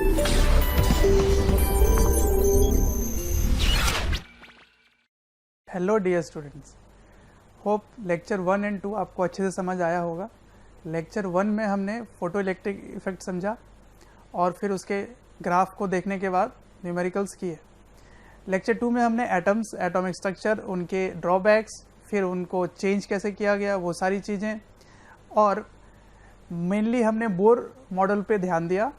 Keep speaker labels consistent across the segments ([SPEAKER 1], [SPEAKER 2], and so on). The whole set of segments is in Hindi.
[SPEAKER 1] Hello dear students, hope lecture 1 and 2 आपको अच्छे से समझ आया होगा। लेक्चर 1 में हमने फोटो इलेक्ट्रिक इफेक्ट समझा और फिर उसके ग्राफ को देखने के बाद न्यूमेरिकल्स किए। लेक्चर 2 में हमने एटम्स, एटॉमिक स्ट्रक्चर, उनके ड्रॉबैक्स, फिर उनको चेंज कैसे किया गया, वो सारी चीज़ें, और मेनली हमने बोर मॉडल पे ध्यान दिया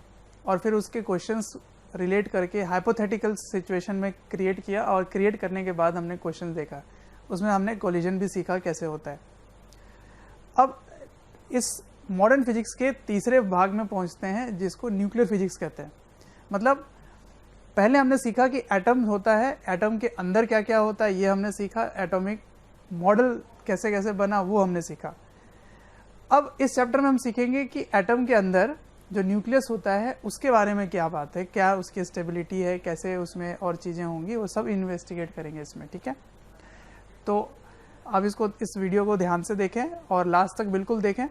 [SPEAKER 1] और फिर उसके क्वेश्चंस रिलेट करके हाइपोथेटिकल सिचुएशन में क्रिएट किया और क्रिएट करने के बाद हमने क्वेश्चन देखा। उसमें हमने कोलिजन भी सीखा कैसे होता है। अब इस मॉडर्न फिजिक्स के तीसरे भाग में पहुंचते हैं जिसको न्यूक्लियर फिजिक्स कहते हैं। मतलब पहले हमने सीखा कि एटम होता है, एटम के अंदर क्या क्या होता है ये हमने सीखा, एटॉमिक मॉडल कैसे कैसे बना वो हमने सीखा। अब इस चैप्टर में हम सीखेंगे कि एटम के अंदर जो न्यूक्लियस होता है उसके बारे में क्या बात है, क्या उसकी स्टेबिलिटी है, कैसे उसमें और चीज़ें होंगी, वो सब इन्वेस्टिगेट करेंगे इसमें। ठीक है, तो आप इसको, इस वीडियो को ध्यान से देखें और लास्ट तक बिल्कुल देखें।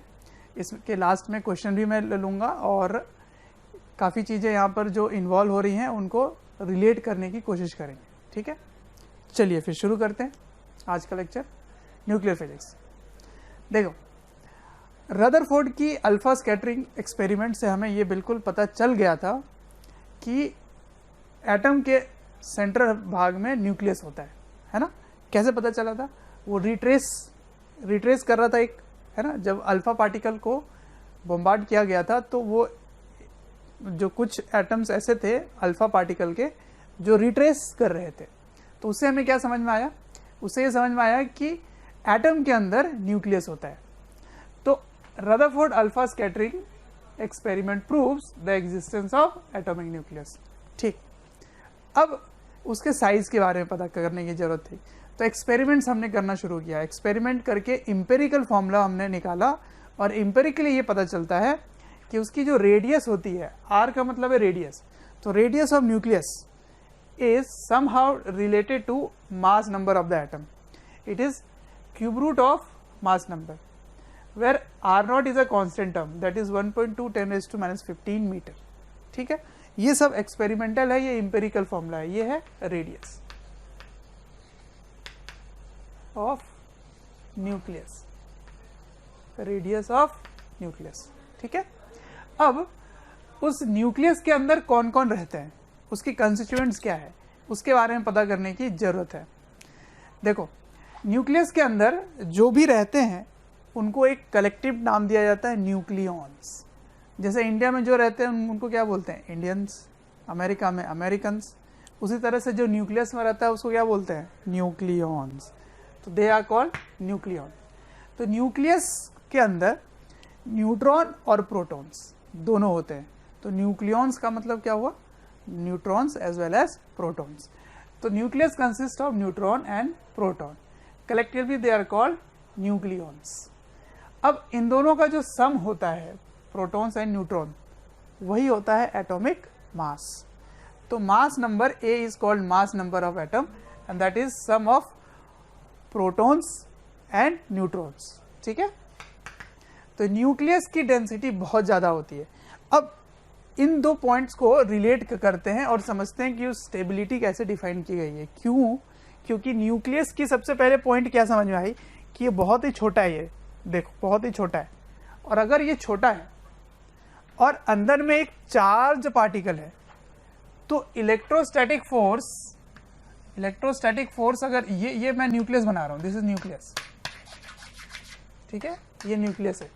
[SPEAKER 1] इसके लास्ट में क्वेश्चन भी मैं ले लूँगा और काफ़ी चीज़ें यहाँ पर जो इन्वॉल्व हो रही हैं उनको रिलेट करने की कोशिश करेंगे। ठीक है, चलिए फिर शुरू करते हैं आज का लेक्चर, न्यूक्लियर फिजिक्स। देखो, रदरफोर्ड की अल्फा स्कैटरिंग एक्सपेरिमेंट से हमें ये बिल्कुल पता चल गया था कि एटम के सेंट्रल भाग में न्यूक्लियस होता है ना। कैसे पता चला था? वो रिट्रेस कर रहा था एक, है ना, जब अल्फा पार्टिकल को बम्बार्ड किया गया था तो वो जो कुछ एटम्स ऐसे थे अल्फा पार्टिकल के जो रिट्रेस कर रहे थे, तो उससे हमें क्या समझ में आया? उससे ये समझ में आया कि एटम के अंदर न्यूक्लियस होता है। तो Rutherford alpha scattering experiment proves the existence of atomic nucleus. ठीक, अब उसके साइज के बारे में पता करने की जरूरत थी, तो एक्सपेरिमेंट्स हमने करना शुरू किया। एक्सपेरिमेंट करके इंपेरिकल फॉर्मूला हमने निकाला और इंपेरिकली ये पता चलता है कि उसकी जो रेडियस होती है, आर का मतलब है रेडियस, तो radius of nucleus is somehow related to mass number of the atom. It is cube root of mass number, where R0 is a constant term, that is 1.2 10⁻⁻15 metre. ठीक है, ये सब एक्सपेरिमेंटल है, ये इंपेरिकल फॉर्मूला है, ये है radius of nucleus, radius of nucleus. ठीक है, अब उस न्यूक्लियस के अंदर कौन कौन रहते हैं, उसकी कंस्टिट्यूएंट्स क्या है, उसके बारे में पता करने की जरूरत है। देखो, न्यूक्लियस के अंदर जो भी रहते हैं उनको एक कलेक्टिव नाम दिया जाता है, न्यूक्लियॉन्स। जैसे इंडिया में जो रहते हैं उनको क्या बोलते हैं? इंडियंस। अमेरिका में अमेरिकन्स। उसी तरह से जो न्यूक्लियस में रहता है उसको क्या बोलते हैं? न्यूक्लियॉन्स। तो दे आर कॉल्ड न्यूक्लियॉन। तो न्यूक्लियस के अंदर न्यूट्रॉन और प्रोटॉन्स दोनों होते हैं। तो न्यूक्लियॉन्स का मतलब क्या हुआ? Neutrons as well as protons. तो nucleus consist of neutron and proton, collectively they are called nucleons. अब इन दोनों का जो सम होता है, प्रोटॉन्स एंड न्यूट्रॉन, वही होता है एटॉमिक मास। तो mass number A is called mass number of atom and that is sum of protons and neutrons. ठीक है, तो न्यूक्लियस की डेंसिटी बहुत ज़्यादा होती है। अब इन दो पॉइंट्स को रिलेट करते हैं और समझते हैं कि उस स्टेबिलिटी कैसे डिफाइन की गई है। क्यों? क्योंकि न्यूक्लियस की सबसे पहले पॉइंट क्या समझ में आई कि ये बहुत ही छोटा है। ये देखो, बहुत ही छोटा है, और अगर ये छोटा है और अंदर में एक चार्ज पार्टिकल है तो इलेक्ट्रोस्टैटिक फोर्स अगर ये मैं न्यूक्लियस बना रहा हूं, दिस इज न्यूक्लियस। ठीक है, ये न्यूक्लियस है।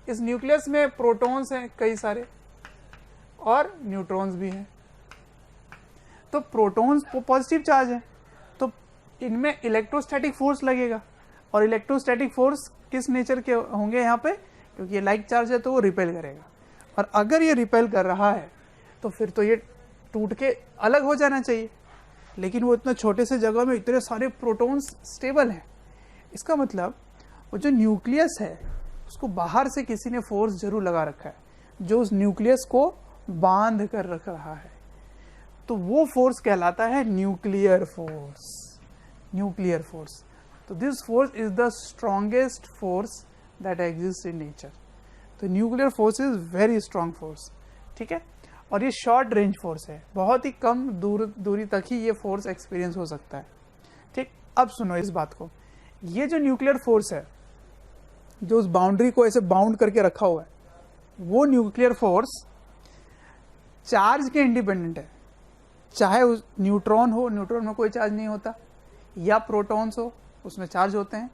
[SPEAKER 1] इस न्यूक्लियस में प्रोटॉन्स हैं कई सारे और न्यूट्रॉन्स भी हैं। तो प्रोटॉन्स पॉजिटिव चार्ज है, तो इनमें इलेक्ट्रोस्टैटिक फोर्स लगेगा, और इलेक्ट्रोस्टैटिक फोर्स किस नेचर के होंगे यहाँ पे? क्योंकि ये लाइक चार्ज है तो वो रिपेल करेगा, और अगर ये रिपेल कर रहा है तो फिर तो ये टूट के अलग हो जाना चाहिए, लेकिन वो इतना छोटे से जगह में इतने सारे प्रोटॉन्स स्टेबल हैं। इसका मतलब वो जो न्यूक्लियस है उसको बाहर से किसी ने फोर्स जरूर लगा रखा है जो उस न्यूक्लियस को बांध कर रख रहा है। तो वो फोर्स कहलाता है न्यूक्लियर फोर्स। न्यूक्लियर फोर्स, तो this force is the strongest force that exist in nature. तो nuclear force is very strong force. ठीक है, और ये शॉर्ट रेंज फोर्स है, बहुत ही कम दूरी तक ही ये फोर्स एक्सपीरियंस हो सकता है। ठीक, अब सुनो इस बात को, ये जो न्यूक्लियर फोर्स है जो उस बाउंड्री को ऐसे बाउंड करके रखा हुआ है, वो न्यूक्लियर फोर्स चार्ज के इंडिपेंडेंट है। चाहे उस न्यूट्रॉन हो, न्यूट्रॉन में कोई चार्ज नहीं होता, या प्रोटॉन्स हो उसमें चार्ज होते हैं,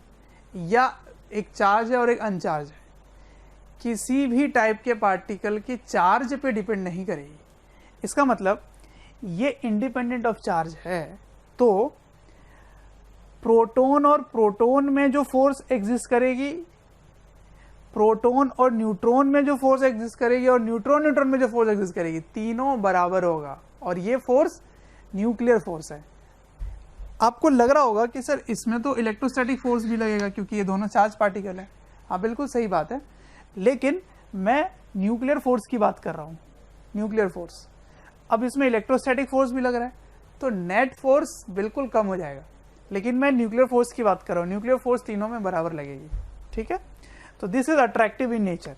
[SPEAKER 1] या एक चार्ज है और एक अनचार्ज है, किसी भी टाइप के पार्टिकल की चार्ज पे डिपेंड नहीं करेगी। इसका मतलब ये इंडिपेंडेंट ऑफ चार्ज है। तो प्रोटॉन और प्रोटॉन में जो फोर्स एग्जिस्ट करेगी, प्रोटॉन और न्यूट्रॉन में जो फोर्स एग्जिस्ट करेगी, और न्यूट्रॉन न्यूट्रॉन में जो फोर्स एग्जिस्ट करेगी, तीनों बराबर होगा, और ये फोर्स न्यूक्लियर फोर्स है। आपको लग रहा होगा कि सर इसमें तो इलेक्ट्रोस्टैटिक फोर्स भी लगेगा क्योंकि ये दोनों चार्ज पार्टिकल है। हाँ, बिल्कुल सही बात है, लेकिन मैं न्यूक्लियर फोर्स की बात कर रहा हूँ, न्यूक्लियर फोर्स। अब इसमें इलेक्ट्रोस्टैटिक फोर्स भी लग रहा है तो नेट फोर्स बिल्कुल कम हो जाएगा, लेकिन मैं न्यूक्लियर फोर्स की बात कर रहा हूँ, न्यूक्लियर फोर्स तीनों में बराबर लगेगी। ठीक है, तो this is attractive in nature,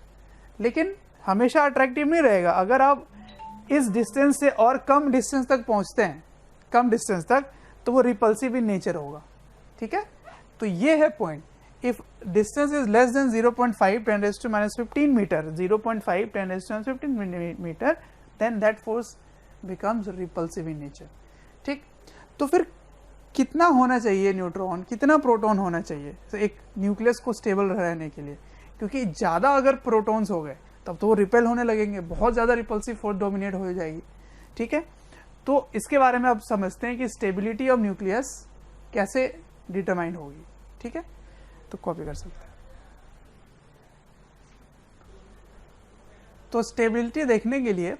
[SPEAKER 1] लेकिन हमेशा अट्रैक्टिव नहीं रहेगा। अगर आप इस डिस्टेंस से और कम डिस्टेंस तक पहुंचते हैं, कम डिस्टेंस तक, तो वो रिपल्सिव इन नेचर होगा। ठीक है, तो ये है point. If distance is less than 0.5 10⁻15 metre, 0.5 10⁻15 metre, then that force becomes repulsive in nature. ठीक, तो फिर कितना होना चाहिए न्यूट्रॉन, कितना प्रोटॉन होना चाहिए तो एक न्यूक्लियस को स्टेबल रहने के लिए? क्योंकि ज़्यादा अगर प्रोटॉन्स हो गए तब तो वो रिपेल होने लगेंगे, बहुत ज़्यादा रिपल्सिव फोर्स डोमिनेट हो जाएगी। ठीक है, तो इसके बारे में अब समझते हैं कि स्टेबिलिटी ऑफ न्यूक्लियस कैसे डिटरमाइन होगी। ठीक है, तो कॉपी कर सकते हैं। तो स्टेबिलिटी देखने के लिए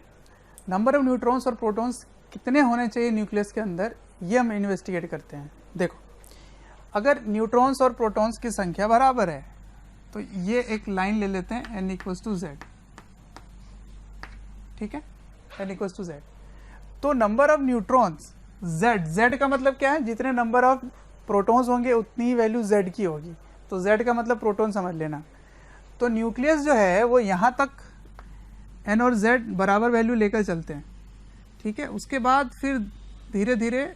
[SPEAKER 1] नंबर ऑफ न्यूट्रॉन्स और प्रोटॉन्स कितने होने चाहिए न्यूक्लियस के अंदर, ये हम इन्वेस्टिगेट करते हैं। देखो, अगर न्यूट्रॉन्स और प्रोटॉन्स की संख्या बराबर है तो ये एक लाइन ले लेते हैं, n = z। ठीक है, n = z। तो नंबर ऑफ न्यूट्रॉन्स z का मतलब क्या है, जितने नंबर ऑफ प्रोटॉन्स होंगे उतनी ही वैल्यू z की होगी, तो z का मतलब प्रोटॉन समझ लेना। तो न्यूक्लियस जो है वो यहाँ तक n और z बराबर वैल्यू लेकर चलते हैं। ठीक है, उसके बाद फिर धीरे धीरे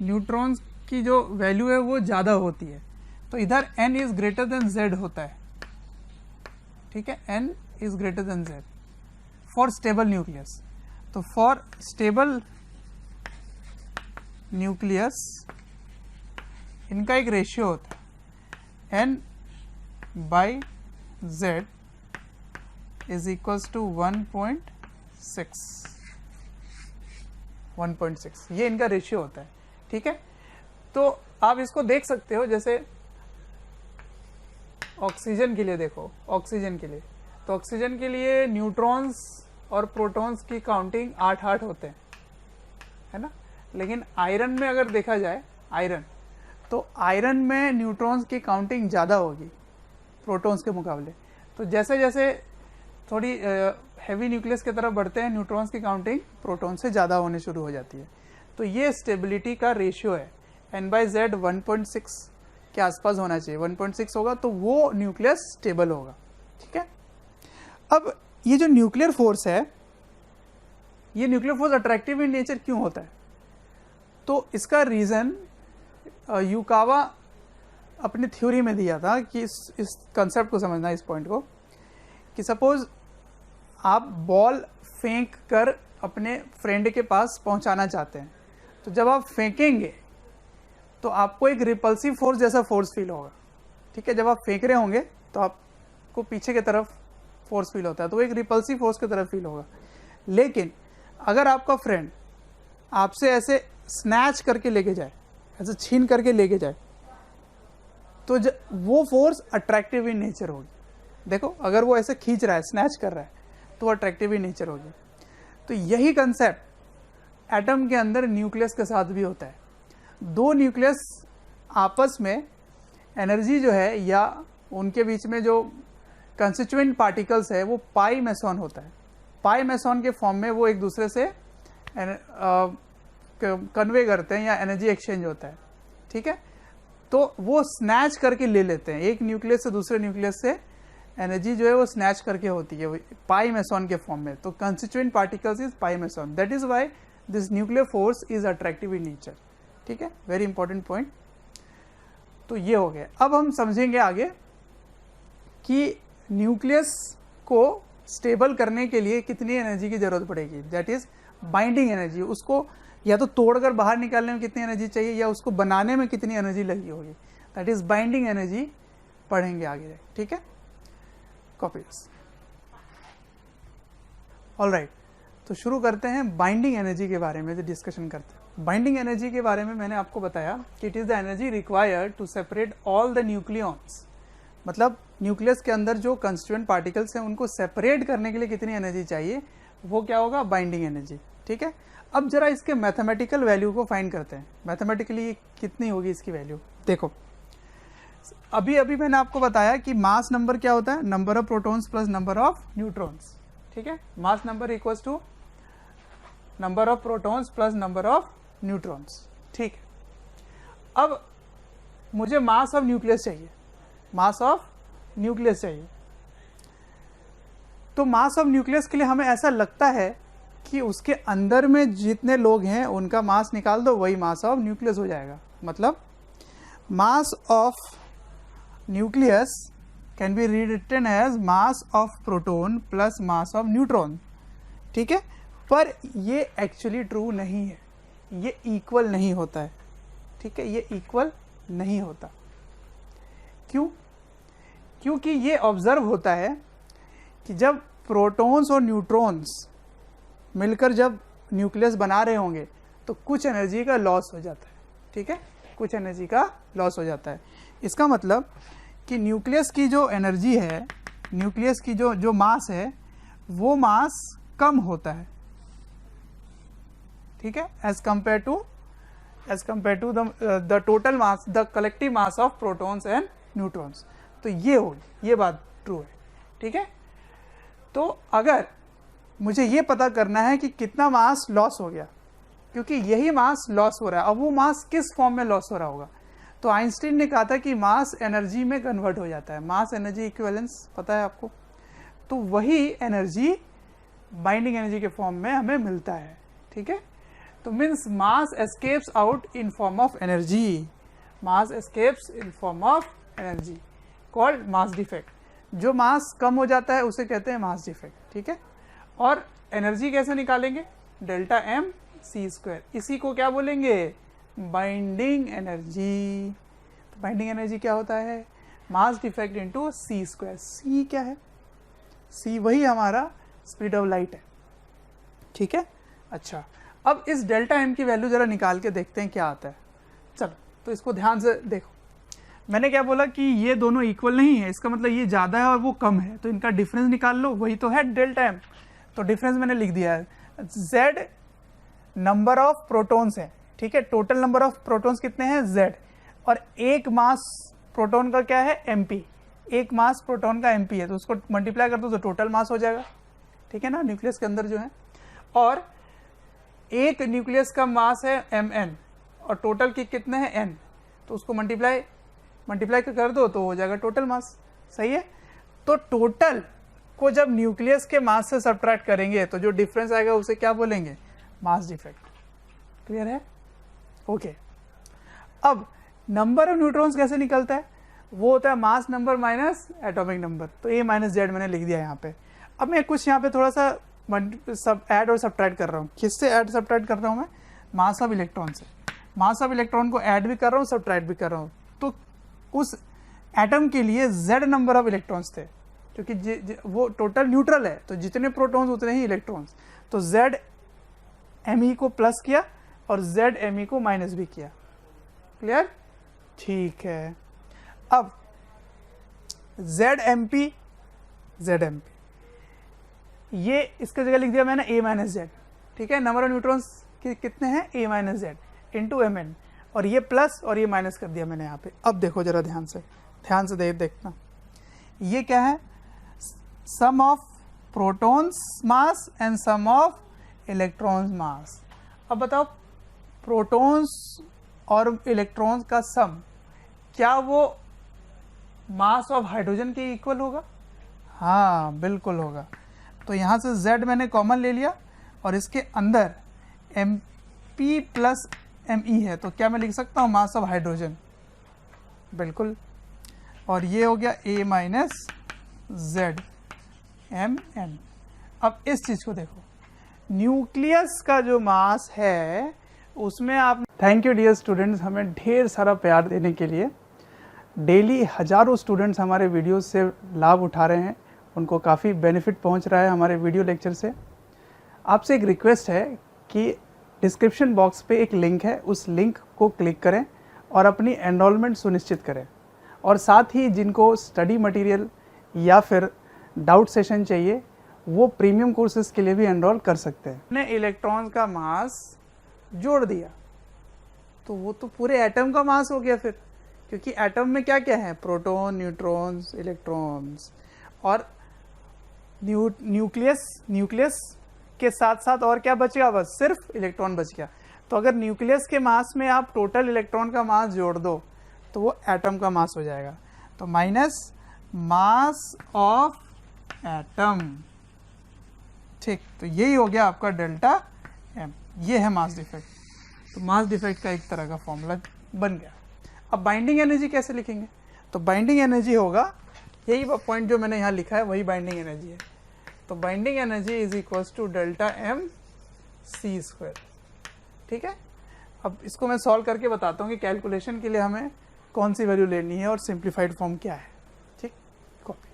[SPEAKER 1] न्यूट्रॉन्स की जो वैल्यू है वो ज़्यादा होती है, तो इधर n is greater than z होता है। ठीक है, n is greater than z for stable nucleus. तो फॉर स्टेबल न्यूक्लियस इनका एक रेशियो होता है, n/z इज इक्वल्स टू 1.6, ये इनका रेशियो होता है। ठीक है, तो आप इसको देख सकते हो, जैसे ऑक्सीजन के लिए देखो, ऑक्सीजन के लिए, तो ऑक्सीजन के लिए न्यूट्रॉन्स और प्रोटॉन्स की काउंटिंग 8-8 होते हैं, है ना। लेकिन आयरन में अगर देखा जाए, आयरन, तो आयरन में न्यूट्रॉन्स की काउंटिंग ज़्यादा होगी प्रोटॉन्स के मुकाबले। तो जैसे जैसे थोड़ी हैवी न्यूक्लियस की तरफ बढ़ते हैं, न्यूट्रॉन्स की काउंटिंग प्रोटॉन से ज़्यादा होने शुरू हो जाती है। तो ये स्टेबिलिटी का रेशियो है, n/z 1.6 के आसपास होना चाहिए। 1.6 होगा तो वो न्यूक्लियस स्टेबल होगा। ठीक है, अब ये जो न्यूक्लियर फोर्स है, ये nuclear force attractive in nature क्यों होता है? तो इसका रीज़न युकावा अपनी थ्योरी में दिया था कि इस कंसेप्ट को समझना, इस पॉइंट को, कि सपोज आप बॉल फेंक कर अपने फ्रेंड के पास पहुंचाना चाहते हैं, तो जब आप फेंकेंगे तो आपको एक रिपल्सिव फोर्स जैसा फोर्स फील होगा। ठीक है, जब आप फेंक रहे होंगे तो आपको पीछे की तरफ फोर्स फील होता है, तो वो एक रिपल्सिव फोर्स की तरफ फील होगा। लेकिन अगर आपका फ्रेंड आपसे ऐसे स्नैच करके लेके जाए, ऐसे छीन करके लेके जाए, तो वो फोर्स अट्रैक्टिव इन नेचर होगी। देखो, अगर वो ऐसे खींच रहा है, स्नैच कर रहा है, तो अट्रैक्टिव इन नेचर होगी। तो यही कंसेप्ट एटम के अंदर न्यूक्लियस के साथ भी होता है। दो न्यूक्लियस आपस में एनर्जी जो है, या उनके बीच में जो कंस्टिट्यूएंट पार्टिकल्स है, वो पाई मेसॉन होता है। पाई मेसॉन के फॉर्म में वो एक दूसरे से कन्वे करते हैं, या एनर्जी एक्सचेंज होता है। ठीक है, तो वो स्नैच करके ले लेते हैं, एक न्यूक्लियस से दूसरे न्यूक्लियस से एनर्जी जो है वो स्नैच करके होती है पाई मेसॉन के फॉर्म में, तो constituent particles is pi meson, that is why this nuclear force is attractive in nature. ठीक है, वेरी इंपॉर्टेंट पॉइंट। तो ये हो गया। अब हम समझेंगे आगे कि न्यूक्लियस को स्टेबल करने के लिए कितनी एनर्जी की जरूरत पड़ेगी, दैट इज बाइंडिंग एनर्जी। उसको या तो तोड़कर बाहर निकालने में कितनी एनर्जी चाहिए या उसको बनाने में कितनी एनर्जी लगी होगी, दैट इज बाइंडिंग एनर्जी पढ़ेंगे आगे। ठीक है, कॉपीज। ऑलराइट, तो शुरू करते हैं बाइंडिंग एनर्जी के बारे में जो डिस्कशन करते हैं। बाइंडिंग एनर्जी के बारे में मैंने आपको बताया कि it is the energy required to separate all the nucleons, मतलब न्यूक्लियस के अंदर जो कंस्टिट्यूएंट पार्टिकल्स हैं उनको सेपरेट करने के लिए कितनी एनर्जी चाहिए, वो क्या होगा, बाइंडिंग एनर्जी। ठीक है, अब जरा इसके मैथमेटिकल वैल्यू को फाइंड करते हैं। मैथमेटिकली कितनी होगी इसकी वैल्यू, देखो अभी अभी मैंने आपको बताया कि मास नंबर क्या होता है, number of protons plus number of neutrons. ठीक है, mass number equals to number of protons plus number of neutrons. ठीक है, अब मुझे मास ऑफ न्यूक्लियस चाहिए, मास ऑफ न्यूक्लियस चाहिए। तो मास ऑफ न्यूक्लियस के लिए हमें ऐसा लगता है कि उसके अंदर में जितने लोग हैं उनका मास निकाल दो, वही मास ऑफ न्यूक्लियस हो जाएगा। मतलब mass of nucleus can be written as mass of proton plus mass of neutron. ठीक है, पर ये एक्चुअली ट्रू नहीं है, ये इक्वल नहीं होता है। ठीक है, ये इक्वल नहीं होता। क्यों? क्योंकि ये ऑब्जर्व होता है कि जब प्रोटॉन्स और न्यूट्रॉन्स मिलकर जब न्यूक्लियस बना रहे होंगे तो कुछ एनर्जी का लॉस हो जाता है। ठीक है, कुछ एनर्जी का लॉस हो जाता है। इसका मतलब कि न्यूक्लियस की जो एनर्जी है, न्यूक्लियस की जो मास है, वो मास कम होता है। ठीक है, as compare to the total mass, the collective mass of protons and neutrons. तो ये होगी, ये बात ट्रू है। ठीक है, तो अगर मुझे ये पता करना है कि कितना मास लॉस हो गया, क्योंकि यही मास लॉस हो रहा है, अब वो मास किस फॉर्म में लॉस हो रहा होगा, तो आइंस्टीन ने कहा था कि मास एनर्जी में कन्वर्ट हो जाता है। मास एनर्जी इक्विवेलेंस पता है आपको, तो वही एनर्जी बाइंडिंग एनर्जी के फॉर्म में हमें मिलता है। ठीक है, तो means mass escapes out in form of energy, mass escapes in form of energy called mass defect. जो मास कम हो जाता है उसे कहते हैं मास डिफेक्ट। ठीक है, और एनर्जी कैसे निकालेंगे, डेल्टा एम सी स्क्वायर, इसी को क्या बोलेंगे, बाइंडिंग एनर्जी। तो बाइंडिंग एनर्जी क्या होता है, मास डिफेक्ट इनटू सी स्क्वायर। सी क्या है, सी वही हमारा स्पीड ऑफ लाइट है। ठीक है, अच्छा अब इस डेल्टा एम की वैल्यू जरा निकाल के देखते हैं क्या आता है। चलो, तो इसको ध्यान से देखो, मैंने क्या बोला कि ये दोनों इक्वल नहीं है, इसका मतलब ये ज़्यादा है और वो कम है, तो इनका डिफरेंस निकाल लो, वही तो है डेल्टा एम। तो डिफरेंस मैंने लिख दिया है, z नंबर ऑफ प्रोटॉन्स है। ठीक है, टोटल नंबर ऑफ प्रोटॉन्स कितने हैं, z, और एक मास प्रोटॉन का क्या है, mp, एक मास प्रोटॉन का mp है, तो उसको मल्टीप्लाई कर दो तो टोटल मास हो जाएगा। ठीक है ना, न्यूक्लियस के अंदर जो है, और एक न्यूक्लियस का मास है mn और टोटल की कितने हैं n, तो उसको मल्टीप्लाई कर दो तो हो जाएगा टोटल मास। सही है, तो टोटल को जब न्यूक्लियस के मास से सब्ट्रैक्ट करेंगे तो जो डिफरेंस आएगा उसे क्या बोलेंगे, मास डिफेक्ट। क्लियर है, ओके। अब नंबर ऑफ न्यूट्रॉन्स कैसे निकलता है, वो होता है mass number minus atomic number, तो ए माइनस जेड मैंने लिख दिया यहाँ पे। अब मैं कुछ यहाँ पे थोड़ा सा सब ऐड और सब्ट्रैक्ट कर रहा हूँ। किससे ऐड सब्ट्रैक्ट कर रहा हूँ मैं, मास ऑफ इलेक्ट्रॉन से। मास ऑफ इलेक्ट्रॉन को ऐड भी कर रहा हूँ, सब्ट्रैक्ट भी कर रहा हूँ। तो उस एटम के लिए जेड नंबर ऑफ इलेक्ट्रॉन्स थे, क्योंकि वो टोटल न्यूट्रल है, तो जितने प्रोटॉन्स उतने ही इलेक्ट्रॉन्स। तो जेड एम ई को प्लस किया और जेड एम ई को माइनस भी किया। क्लियर, ठीक है। अब जेड एम पी, ये इसके जगह लिख दिया मैंने ए माइनस जेड। ठीक है, नंबर ऑफ न्यूट्रॉन्स कितने हैं, A minus Z into M N, और ये प्लस और ये माइनस कर दिया मैंने यहाँ पे। अब देखो जरा ध्यान से देखना, ये क्या है, sum of protons mass and sum of electrons mass. अब बताओ, प्रोटॉन्स और इलेक्ट्रॉन्स का सम, क्या वो मास ऑफ हाइड्रोजन के इक्वल होगा, हाँ बिल्कुल होगा। तो यहाँ से Z मैंने कॉमन ले लिया और इसके अंदर Mp प्लस Me है, तो क्या मैं लिख सकता हूँ मास ऑफ हाइड्रोजन, बिल्कुल। और ये हो गया A माइनस Z Mn। अब इस चीज़ को देखो, न्यूक्लियस का जो मास है उसमें आप, थैंक यू डियर स्टूडेंट्स हमें ढेर सारा प्यार देने के लिए। डेली हज़ारों स्टूडेंट्स हमारे वीडियोस से लाभ उठा रहे हैं, उनको काफ़ी बेनिफिट पहुंच रहा है हमारे वीडियो लेक्चर से। आपसे एक रिक्वेस्ट है कि डिस्क्रिप्शन बॉक्स पे एक लिंक है, उस लिंक को क्लिक करें और अपनी एनरोलमेंट सुनिश्चित करें। और साथ ही जिनको स्टडी मटेरियल या फिर डाउट सेशन चाहिए वो प्रीमियम कोर्सेज के लिए भी एनरोल कर सकते हैं। हमने इलेक्ट्रॉन का मास जोड़ दिया तो वो तो पूरे एटम का मास हो गया फिर, क्योंकि एटम में क्या क्या है, प्रोटॉन, न्यूट्रॉन्स, इलेक्ट्रॉन्स। और न्यूक्लियस के साथ साथ और क्या बचेगा, बस सिर्फ इलेक्ट्रॉन बच गया। तो अगर न्यूक्लियस के मास में आप टोटल इलेक्ट्रॉन का मास जोड़ दो तो वो एटम का मास हो जाएगा। तो माइनस मास ऑफ एटम, ठीक। तो यही हो गया आपका डेल्टा एम, ये है मास डिफेक्ट। तो मास डिफेक्ट का एक तरह का फॉर्मूला बन गया। अब बाइंडिंग एनर्जी कैसे लिखेंगे, तो बाइंडिंग एनर्जी होगा, यही पॉइंट जो मैंने यहाँ लिखा है वही बाइंडिंग एनर्जी है। तो binding energy is equals to delta M C square, ठीक है। अब इसको मैं सॉल्व करके बताता हूँ कि कैलकुलेशन के लिए हमें कौन सी वैल्यू लेनी है और सिंप्लीफाइड फॉर्म क्या है, ठीक। कॉपी।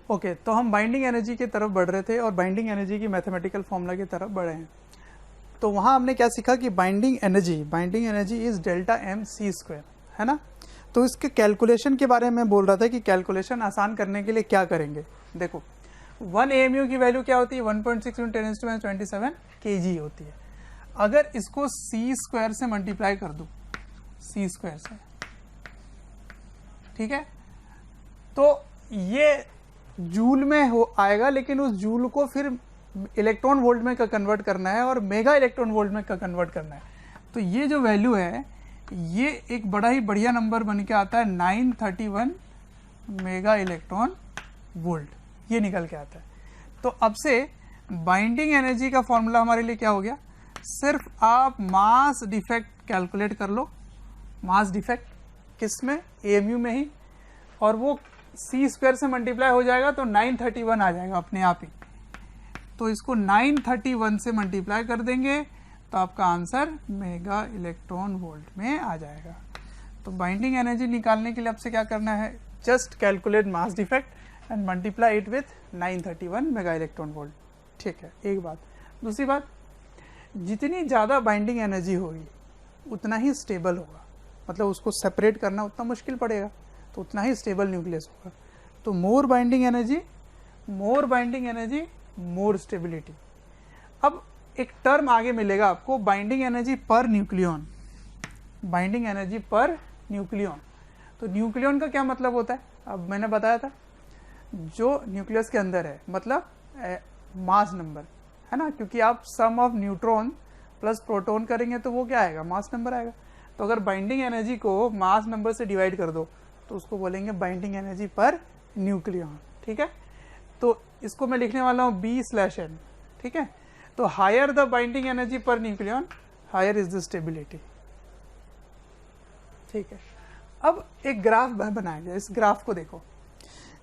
[SPEAKER 1] ओके, तो हम बाइंडिंग एनर्जी की तरफ बढ़ रहे थे और बाइंडिंग एनर्जी की मैथमेटिकल फॉर्मूला की तरफ बढ़े हैं। तो वहाँ हमने क्या सीखा कि binding energy is delta M C square, है ना। तो इसके कैलकुलेशन के बारे में बोल रहा था कि कैलकुलेशन आसान करने के लिए क्या करेंगे। देखो 1 AMU की वैल्यू क्या होती है, 1.6 × 10⁻27 kg होती है। अगर इसको सी स्क्वायर से मल्टीप्लाई कर दूं, सी स्क्वायर से, ठीक है, तो ये जूल में हो आएगा, लेकिन उस जूल को फिर इलेक्ट्रॉन वोल्ट में का कन्वर्ट करना है और मेगा इलेक्ट्रॉन वोल्ट में का कन्वर्ट करना है। तो ये जो वैल्यू है ये एक बड़ा ही बढ़िया नंबर बन के आता है 931 मेगा इलेक्ट्रॉन वोल्ट, ये निकल के आता है। तो अब से बाइंडिंग एनर्जी का फॉर्मूला हमारे लिए क्या हो गया, सिर्फ आप मास डिफेक्ट कैलकुलेट कर लो। मास डिफेक्ट किस में, AMU में ही, और वो सी स्क्वायर से मल्टीप्लाई हो जाएगा तो 931 आ जाएगा अपने आप ही। तो इसको 931 से मल्टीप्लाई कर देंगे तो आपका आंसर मेगा इलेक्ट्रॉन वोल्ट में आ जाएगा। तो बाइंडिंग एनर्जी निकालने के लिए आपसे क्या करना है, just calculate mass defect and multiply it with 931 mega electron volt, ठीक है। एक बात। दूसरी बात, जितनी ज़्यादा बाइंडिंग एनर्जी होगी उतना ही स्टेबल होगा, मतलब उसको सेपरेट करना उतना मुश्किल पड़ेगा, तो उतना ही स्टेबल न्यूक्लियस होगा। तो मोर बाइंडिंग एनर्जी मोर स्टेबिलिटी। अब एक टर्म आगे मिलेगा आपको, binding energy per nucleon. Binding energy per nucleon, तो न्यूक्लियन का क्या मतलब होता है, अब मैंने बताया था, जो न्यूक्लियस के अंदर है, मतलब मास नंबर, है ना, क्योंकि आप सम ऑफ न्यूट्रॉन प्लस प्रोटॉन करेंगे तो वो क्या आएगा, मास नंबर आएगा। तो अगर बाइंडिंग एनर्जी को मास नंबर से डिवाइड कर दो तो उसको बोलेंगे बाइंडिंग एनर्जी पर न्यूक्लियन, ठीक है। तो इसको मैं लिखने वाला हूँ B/N, ठीक है। तो higher the binding energy per nucleon, higher is the stability, ठीक है। अब एक ग्राफ बनाया गया, इस ग्राफ को देखो।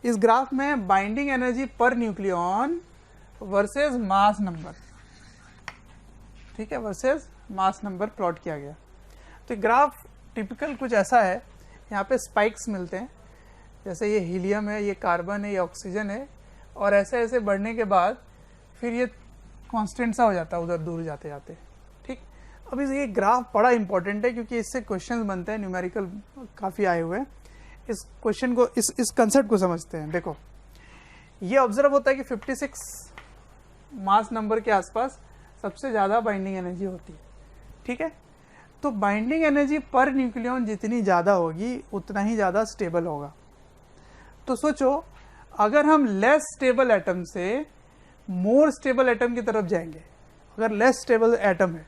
[SPEAKER 1] इस ग्राफ में binding energy per nucleon versus mass number, ठीक है, वर्सेस मास नंबर प्लॉट किया गया। तो ग्राफ टिपिकल कुछ ऐसा है, यहाँ पे स्पाइक्स मिलते हैं, जैसे ये हीलियम है, ये कार्बन है, ये ऑक्सीजन है, और ऐसे ऐसे बढ़ने के बाद फिर ये कांस्टेंट सा हो जाता है उधर दूर जाते जाते, ठीक। अब ये ग्राफ बड़ा इंपॉर्टेंट है क्योंकि इससे क्वेश्चंस बनते हैं, न्यूमेरिकल काफ़ी आए हुए हैं। इस क्वेश्चन को, इस कंसेप्ट को समझते हैं। देखो ये ऑब्जर्व होता है कि 56 मास नंबर के आसपास सबसे ज़्यादा बाइंडिंग एनर्जी होती है, ठीक है। तो बाइंडिंग एनर्जी पर न्यूक्लियन जितनी ज़्यादा होगी उतना ही ज़्यादा स्टेबल होगा। तो सोचो अगर हम लेस स्टेबल एटम से मोर स्टेबल एटम की तरफ जाएंगे, अगर लेस स्टेबल एटम है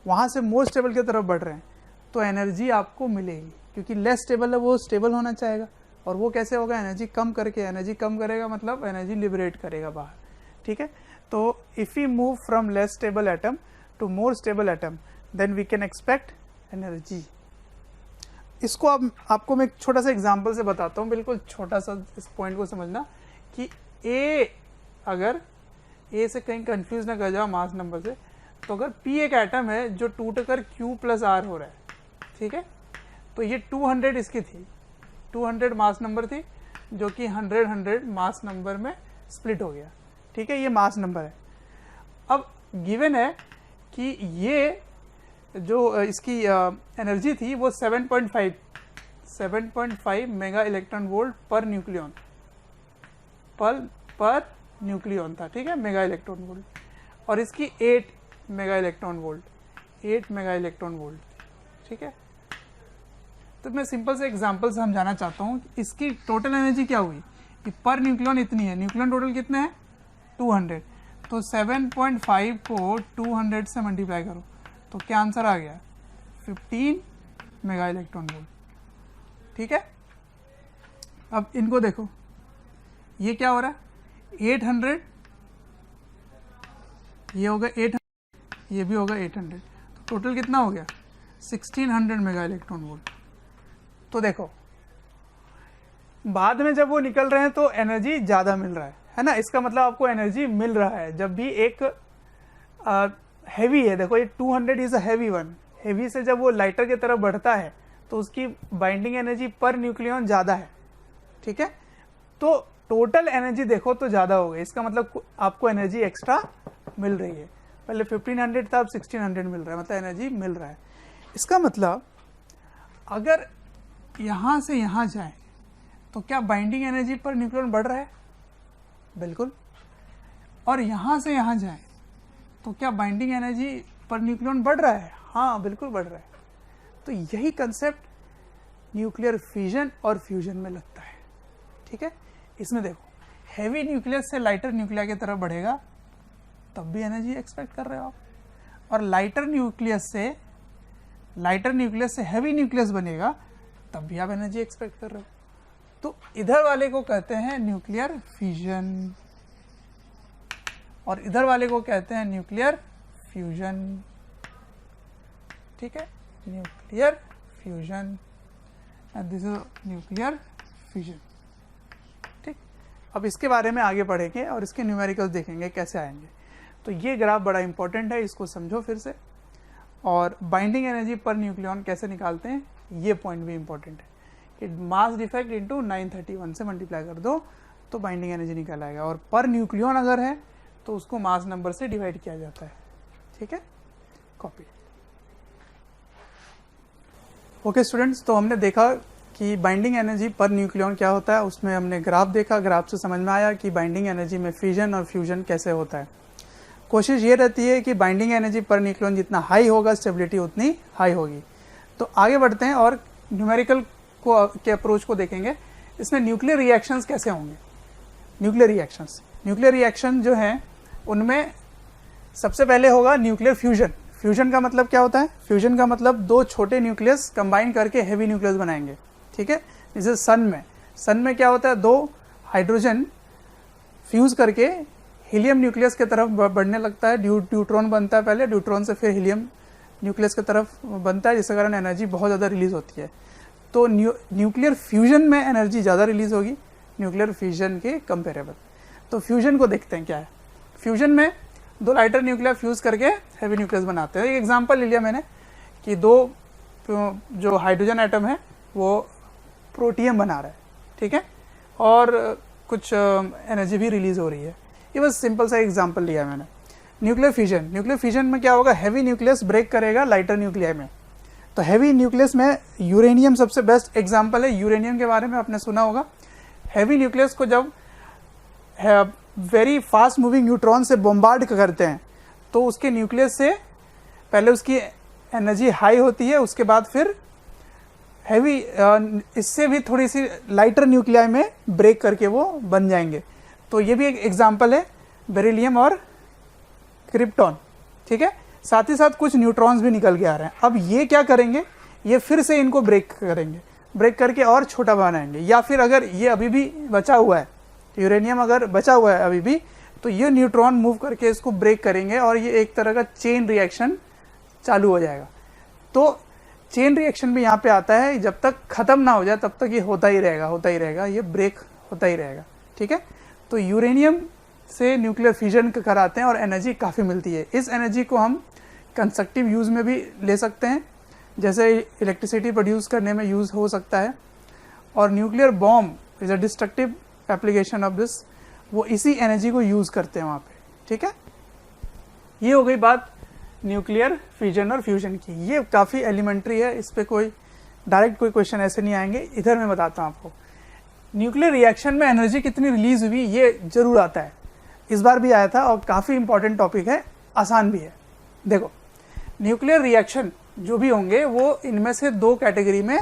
[SPEAKER 1] वहाँ से मोर स्टेबल की तरफ बढ़ रहे हैं, तो एनर्जी आपको मिलेगी, क्योंकि लेस स्टेबल है वो स्टेबल होना चाहेगा और वो कैसे होगा, एनर्जी कम करके, एनर्जी कम करेगा मतलब एनर्जी लिबरेट करेगा बाहर, ठीक है। तो if we move from less stable atom to more stable atom then we can expect energy. इसको अब आपको मैं एक छोटा सा एग्जांपल से बताता हूँ, बिल्कुल छोटा सा, इस पॉइंट को समझना कि ए, अगर ए से कहीं कंफ्यूज ना कर जाओ मास नंबर से, तो अगर पी एक एटम है जो टूटकर क्यू प्लस आर हो रहा है, ठीक है, तो ये 200 इसकी थी, 200 मास नंबर थी, जो कि 100 मास नंबर में स्प्लिट हो गया, ठीक है, ये मास नंबर है। अब गिवन है कि ये जो इसकी एनर्जी थी वो 7.5 mega electron volt per nucleon per nucleon था, ठीक है, मेगा इलेक्ट्रॉन वोल्ट, और इसकी 8 मेगा इलेक्ट्रॉन वोल्ट, ठीक है। तो मैं सिंपल से एग्जांपल समझाना चाहता हूँ, इसकी टोटल एनर्जी क्या हुई कि पर न्यूक्लियन इतनी है, न्यूक्लियन टोटल कितने हैं 200, तो 7.5 को 200 से मल्टीप्लाई करो तो क्या आंसर आ गया 15 मेगा इलेक्ट्रॉन वोल्ट, ठीक है। अब इनको देखो, ये क्या हो रहा है 800, ये होगा 800, ये भी होगा 800, तो टोटल कितना हो गया 1600 मेगा इलेक्ट्रॉन वोल्ट। तो देखो बाद में जब वो निकल रहे हैं तो एनर्जी ज़्यादा मिल रहा है ना, इसका मतलब आपको एनर्जी मिल रहा है। जब भी एक हैवी है, देखो ये 200 is a heavy one, heavy से जब वो लाइटर की तरफ बढ़ता है तो उसकी बाइंडिंग एनर्जी पर न्यूक्लियन ज़्यादा है, ठीक है, तो टोटल एनर्जी देखो तो ज़्यादा हो गई, इसका मतलब आपको एनर्जी एक्स्ट्रा मिल रही है। पहले 1500 था, अब 1600 मिल रहा है, मतलब एनर्जी मिल रहा है। इसका मतलब अगर यहाँ से यहाँ जाए तो क्या बाइंडिंग एनर्जी पर न्यूक्लियन बढ़ रहा है, बिल्कुल, और यहाँ से यहाँ जाए तो क्या बाइंडिंग एनर्जी पर न्यूक्लियन बढ़ रहा है, हाँ बिल्कुल बढ़ रहा है। तो यही कंसेप्ट न्यूक्लियर फिजन और फ्यूजन में लगता है, ठीक है। इसमें देखो हैवी न्यूक्लियस से लाइटर न्यूक्लिया की तरफ बढ़ेगा तब भी एनर्जी एक्सपेक्ट कर रहे हो आप, और लाइटर न्यूक्लियस से हैवी न्यूक्लियस बनेगा तब भी आप एनर्जी एक्सपेक्ट कर रहे हो। तो इधर वाले को कहते हैं न्यूक्लियर फिजन और इधर वाले को कहते हैं न्यूक्लियर फ्यूजन, ठीक है, nuclear fusion and this is nuclear fission, ठीक। अब इसके बारे में आगे पढ़ेंगे और इसके न्यूमेरिकल्स देखेंगे कैसे आएंगे। तो ये ग्राफ बड़ा इंपॉर्टेंट है, इसको समझो फिर से, और बाइंडिंग एनर्जी पर न्यूक्लियन कैसे निकालते हैं ये पॉइंट भी इंपॉर्टेंट है कि मास डिफेक्ट इंटू 931 से मल्टीप्लाई कर दो तो बाइंडिंग एनर्जी निकल आएगा, और पर न्यूक्लियन अगर है तो उसको मास नंबर से डिवाइड किया जाता है, ठीक है, कॉपी। ओके स्टूडेंट्स, तो हमने देखा कि बाइंडिंग एनर्जी पर न्यूक्लियन क्या होता है, उसमें हमने ग्राफ देखा, ग्राफ से समझ में आया कि बाइंडिंग एनर्जी में फिजन और फ्यूजन कैसे होता है। कोशिश ये रहती है कि बाइंडिंग एनर्जी पर न्यूक्लियन जितना हाई होगा स्टेबिलिटी उतनी हाई होगी। तो आगे बढ़ते हैं और न्यूमेरिकल के अप्रोच को देखेंगे। इसमें न्यूक्लियर रिएक्शंस कैसे होंगे, न्यूक्लियर रिएक्शन जो हैं उनमें सबसे पहले होगा न्यूक्लियर फ्यूजन। फ्यूजन का मतलब क्या होता है, फ्यूजन का मतलब दो छोटे न्यूक्लियस कंबाइन करके हैवी न्यूक्लियस बनाएंगे, ठीक है। जैसे सन में क्या होता है, दो हाइड्रोजन फ्यूज करके हीलियम न्यूक्लियस की तरफ बढ़ने लगता है, ड्यूट्रॉन बनता है पहले, ड्यूट्रॉन से फिर हीलियम न्यूक्लियस की तरफ बनता है, जिसके कारण एनर्जी बहुत ज़्यादा रिलीज होती है। तो न्यूक्लियर फ्यूजन में एनर्जी ज़्यादा रिलीज होगी न्यूक्लियर फिजन के कंपेरेबल। तो फ्यूजन को देखते हैं क्या है। फ्यूजन में दो लाइटर न्यूक्लियर फ्यूज करके हैवी न्यूक्लियस बनाते हैं। एक एग्जांपल ले लिया मैंने कि दो जो हाइड्रोजन एटम है वो प्रोटियम बना रहा है, ठीक है, और कुछ एनर्जी भी रिलीज हो रही है। ये बस सिंपल सा एग्जांपल लिया मैंने। न्यूक्लियर फिजन में क्या होगा, हैवी न्यूक्लियस ब्रेक करेगा लाइटर न्यूक्लियर में। तो हैवी न्यूक्लियस में यूरेनियम सबसे बेस्ट एग्जांपल है। यूरेनियम के बारे में आपने सुना होगा। हैवी न्यूक्लियस को जब वेरी फास्ट मूविंग न्यूट्रॉन से बॉम्बार्ड करते हैं तो उसके न्यूक्लियस से पहले उसकी एनर्जी हाई होती है, उसके बाद फिर हैवी इससे भी थोड़ी सी लाइटर न्यूक्लियाई में ब्रेक करके वो बन जाएंगे। तो ये भी एक एग्जांपल है, बेरिलियम और क्रिप्टॉन, ठीक है। साथ ही साथ कुछ न्यूट्रॉन्स भी निकल के आ रहे हैं। अब ये क्या करेंगे, ये फिर से इनको ब्रेक करेंगे। ब्रेक करके और छोटा बनाएंगे, या फिर अगर ये अभी भी बचा हुआ है, यूरेनियम अगर बचा हुआ है अभी भी, तो ये न्यूट्रॉन मूव करके इसको ब्रेक करेंगे और ये एक तरह का चेन रिएक्शन चालू हो जाएगा। तो चेन रिएक्शन भी यहाँ पे आता है, जब तक ख़त्म ना हो जाए तब तक ये होता ही रहेगा, ये ब्रेक होता ही रहेगा। ठीक है, तो यूरेनियम से न्यूक्लियर फ्यूजन कराते हैं और एनर्जी काफ़ी मिलती है। इस एनर्जी को हम कंस्ट्रक्टिव यूज़ में भी ले सकते हैं, जैसे इलेक्ट्रिसिटी प्रोड्यूस करने में यूज़ हो सकता है, और nuclear bomb is a destructive application of this, वो इसी एनर्जी को यूज़ करते हैं वहाँ पे। ठीक है, ये हो गई बात न्यूक्लियर फ्यूजन और फ्यूजन की। ये काफ़ी एलिमेंट्री है, इस पर कोई डायरेक्ट कोई क्वेश्चन ऐसे नहीं आएंगे। इधर मैं बताता हूँ आपको, न्यूक्लियर रिएक्शन में एनर्जी कितनी रिलीज हुई, ये जरूर आता है, इस बार भी आया था और काफ़ी इंपॉर्टेंट टॉपिक है, आसान भी है। देखो, न्यूक्लियर रिएक्शन जो भी होंगे वो इनमें से दो कैटेगरी में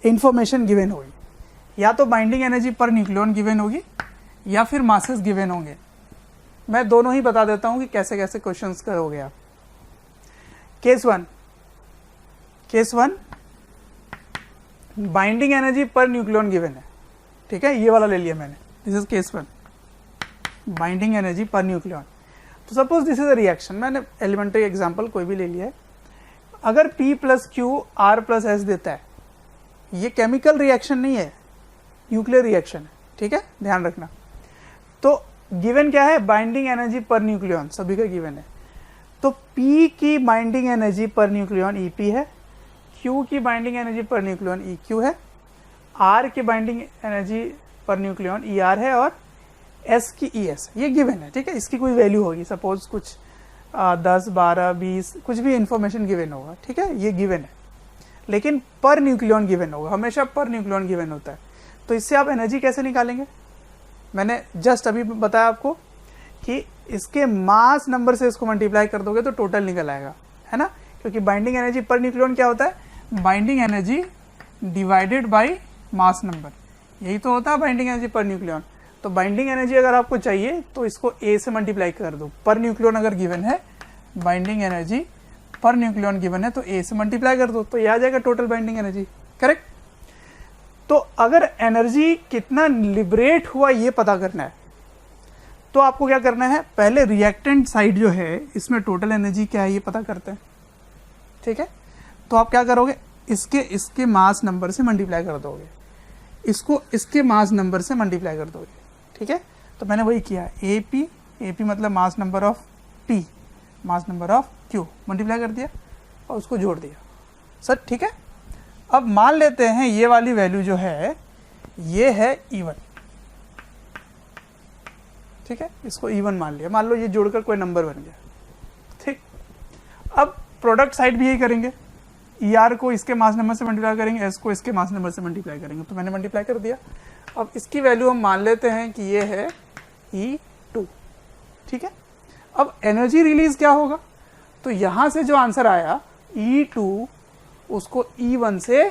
[SPEAKER 1] इंफॉर्मेशन गिवन होगी, या तो binding energy per nucleon given होगी या फिर मासेस गिवन होंगे। मैं दोनों ही बता देता हूँ कि कैसे कैसे क्वेश्चंस करोगे आप। Case one binding energy per nucleon given है। ठीक है, ये वाला ले लिया मैंने, this is case one, binding energy per nucleon. तो suppose this is a reaction, मैंने एलिमेंट्री एग्जांपल कोई भी ले लिया है। अगर P plus Q R plus S देता है, ये केमिकल रिएक्शन नहीं है, न्यूक्लियर रिएक्शन है। ठीक है, ध्यान रखना। तो गिवन क्या है, बाइंडिंग एनर्जी पर न्यूक्लियन सभी का गिवन है। तो P की binding energy per nucleon EP है, Q की binding energy per nucleon EQ है, R की binding energy per nucleon ER है, और S की ES, ये गिवन है। ठीक है, इसकी कोई वैल्यू होगी, सपोज कुछ 10, 12, 20, कुछ भी इंफॉर्मेशन गिवन होगा। ठीक है, ये गिवन है, लेकिन पर न्यूक्लियन गिवन होगा, हमेशा पर न्यूक्लियन गिवन होता है। तो इससे आप एनर्जी कैसे निकालेंगे, मैंने जस्ट अभी बताया आपको कि इसके मास नंबर से इसको मल्टीप्लाई कर दोगे तो टोटल निकल आएगा, है ना, क्योंकि बाइंडिंग एनर्जी पर न्यूक्लियन क्या होता है, binding energy divided by mass number, यही तो होता है बाइंडिंग एनर्जी पर न्यूक्लियन। तो बाइंडिंग एनर्जी अगर आपको चाहिए तो इसको A से मल्टीप्लाई कर दो, पर न्यूक्लियन अगर गिवन है, binding energy per nucleon given है तो A से मल्टीप्लाई कर दो, तो ये आ जाएगा टोटल बाइंडिंग एनर्जी। करेक्ट। तो अगर एनर्जी कितना लिबरेट हुआ ये पता करना है तो आपको क्या करना है, पहले रिएक्टेंट साइड जो है इसमें टोटल एनर्जी क्या है ये पता करते हैं। ठीक है, तो आप क्या करोगे, इसके मास नंबर से मल्टीप्लाई कर दोगे, इसको इसके मास नंबर से मल्टीप्लाई कर दोगे। ठीक है, तो मैंने वही किया, AP मतलब मास number of P, mass number of Q, multiply कर दिया और उसको जोड़ दिया सर। ठीक है, अब मान लेते हैं ये वाली वैल्यू जो है ये है E1। ठीक है, इसको E1 मान लिया, मान लो ये जोड़कर कोई नंबर बन गया। ठीक, अब प्रोडक्ट साइड भी यही करेंगे, ER को इसके मास नंबर से मल्टीप्लाई करेंगे, S को इसके मास नंबर से मल्टीप्लाई करेंगे, तो मैंने मल्टीप्लाई कर दिया। अब इसकी वैल्यू हम मान लेते हैं कि ये है E2। ठीक है, अब एनर्जी रिलीज क्या होगा, तो यहां से जो आंसर आया E2 उसको E1 से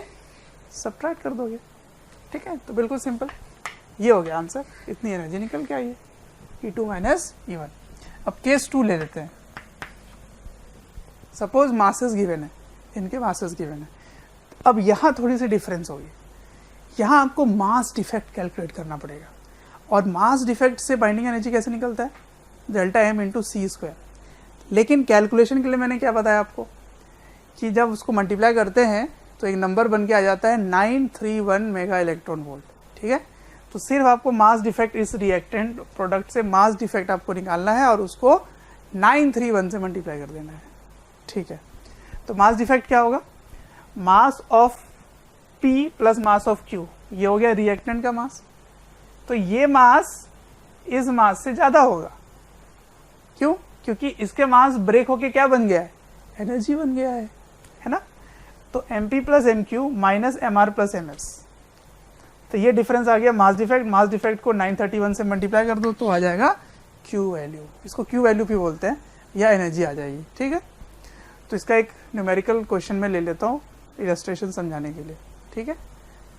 [SPEAKER 1] सब्ट्रैक्ट कर दोगे। ठीक है, तो बिल्कुल सिंपल, ये हो गया आंसर, इतनी एनर्जी निकल के आई है, E2 माइनस E1। अब केस 2 ले लेते हैं, सपोज मासेस गिवन है, इनके मासेस गिवन है। अब यहाँ थोड़ी सी डिफरेंस होगी, यहाँ आपको मास डिफेक्ट कैलकुलेट करना पड़ेगा, और मास डिफेक्ट से बाइंडिंग एनर्जी कैसे निकलता है, डेल्टा M इंटू C²। लेकिन कैलकुलेशन के लिए मैंने क्या बताया आपको कि जब उसको मल्टीप्लाई करते हैं तो एक नंबर बन के आ जाता है 931 मेगा इलेक्ट्रॉन वोल्ट। ठीक है, तो सिर्फ आपको मास डिफेक्ट इस रिएक्टेंट प्रोडक्ट से मास डिफेक्ट आपको निकालना है और उसको 931 से मल्टीप्लाई कर देना है। ठीक है, तो मास डिफेक्ट क्या होगा, mass of P plus mass of Q, ये हो गया रिएक्टेंट का मास। तो ये मास इस मास से ज़्यादा होगा, क्यों, क्योंकि इसके मास ब्रेक होके क्या बन गया है, एनर्जी बन गया है ना। तो MP plus MQ minus MR plus MS, तो ये डिफरेंस आ गया मास डिफेक्ट। मास डिफेक्ट को 931 से मल्टीप्लाई कर दो तो आ जाएगा Q वैल्यू, इसको Q वैल्यू भी बोलते हैं, या एनर्जी आ जाएगी। ठीक है, तो इसका एक न्यूमेरिकल क्वेश्चन में ले लेता हूँ इलस्ट्रेशन समझाने के लिए। ठीक है,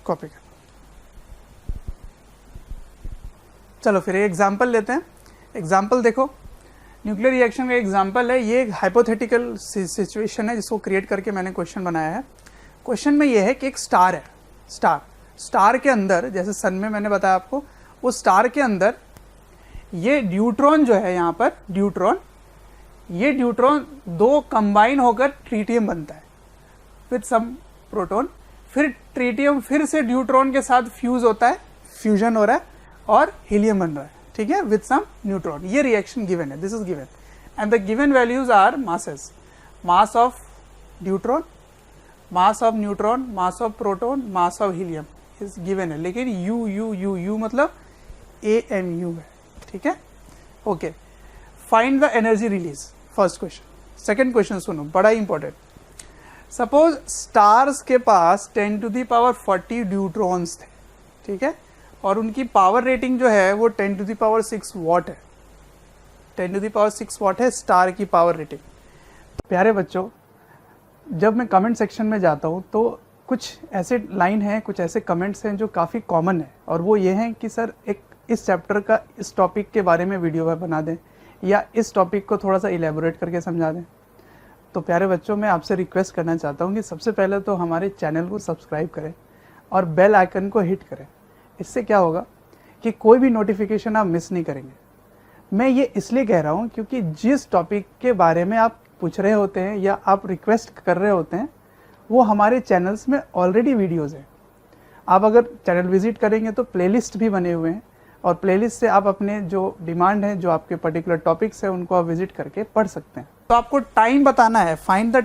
[SPEAKER 1] कॉपी कर, चलो फिर एग्जाम्पल लेते हैं। एग्जाम्पल देखो, न्यूक्लियर रिएक्शन का एग्जाम्पल है, ये एक हाइपोथेटिकल सिचुएशन है जिसको क्रिएट करके मैंने क्वेश्चन बनाया है। क्वेश्चन में ये है कि एक स्टार है, स्टार के अंदर, जैसे सन में मैंने बताया आपको, उस स्टार के अंदर ये ड्यूट्रॉन जो है, यहाँ पर ये ड्यूट्रॉन दो कंबाइन होकर ट्रीटियम बनता है विथ सम प्रोटॉन, फिर ट्रीटियम फिर से ड्यूट्रॉन के साथ फ्यूज होता है, फ्यूजन हो रहा है और हीलियम बन रहा है, ठीक है, विथ सम न्यूट्रॉन। ये रिएक्शन गिवन है, this is given and the given values are masses, mass of deuteron, mass of neutron, mass of proton, mass of helium is given है, लेकिन यू मतलब AMU है, ठीक है। Okay, find the energy release, first question. Second question सुनो, बड़ा ही इंपॉर्टेंट। सपोज स्टार्स के पास 10⁻40 ड्यूट्रॉन्स थे, ठीक है, और उनकी पावर रेटिंग जो है वो 10⁶ वॉट है, 10⁶ वॉट है स्टार की पावर रेटिंग। प्यारे बच्चों, जब मैं कमेंट सेक्शन में जाता हूँ तो कुछ ऐसे लाइन हैं, कुछ ऐसे कमेंट्स हैं जो काफ़ी कॉमन है, और वो ये हैं कि सर एक इस चैप्टर का इस टॉपिक के बारे में वीडियो बना दें, या इस टॉपिक को थोड़ा सा इलेबोरेट करके समझा दें। तो प्यारे बच्चों, मैं आपसे रिक्वेस्ट करना चाहता हूँ कि सबसे पहले तो हमारे चैनल को सब्सक्राइब करें और बेल आइकन को हिट करें। इससे क्या होगा कि कोई भी नोटिफिकेशन आप मिस नहीं करेंगे। मैं ये इसलिए कह रहा हूँ क्योंकि जिस टॉपिक के बारे में आप पूछ रहे होते हैं या आप रिक्वेस्ट कर रहे होते हैं, वो हमारे चैनल्स में ऑलरेडी वीडियोज़ हैं। आप अगर चैनल विजिट करेंगे तो प्लेलिस्ट भी बने हुए हैं, और प्लेलिस्ट से आप अपने जो डिमांड है, जो आपके पर्टिकुलर टॉपिक्स है, उनको आप विजिट करके पढ़ सकते हैं। तो आपको टाइम बताना है, find the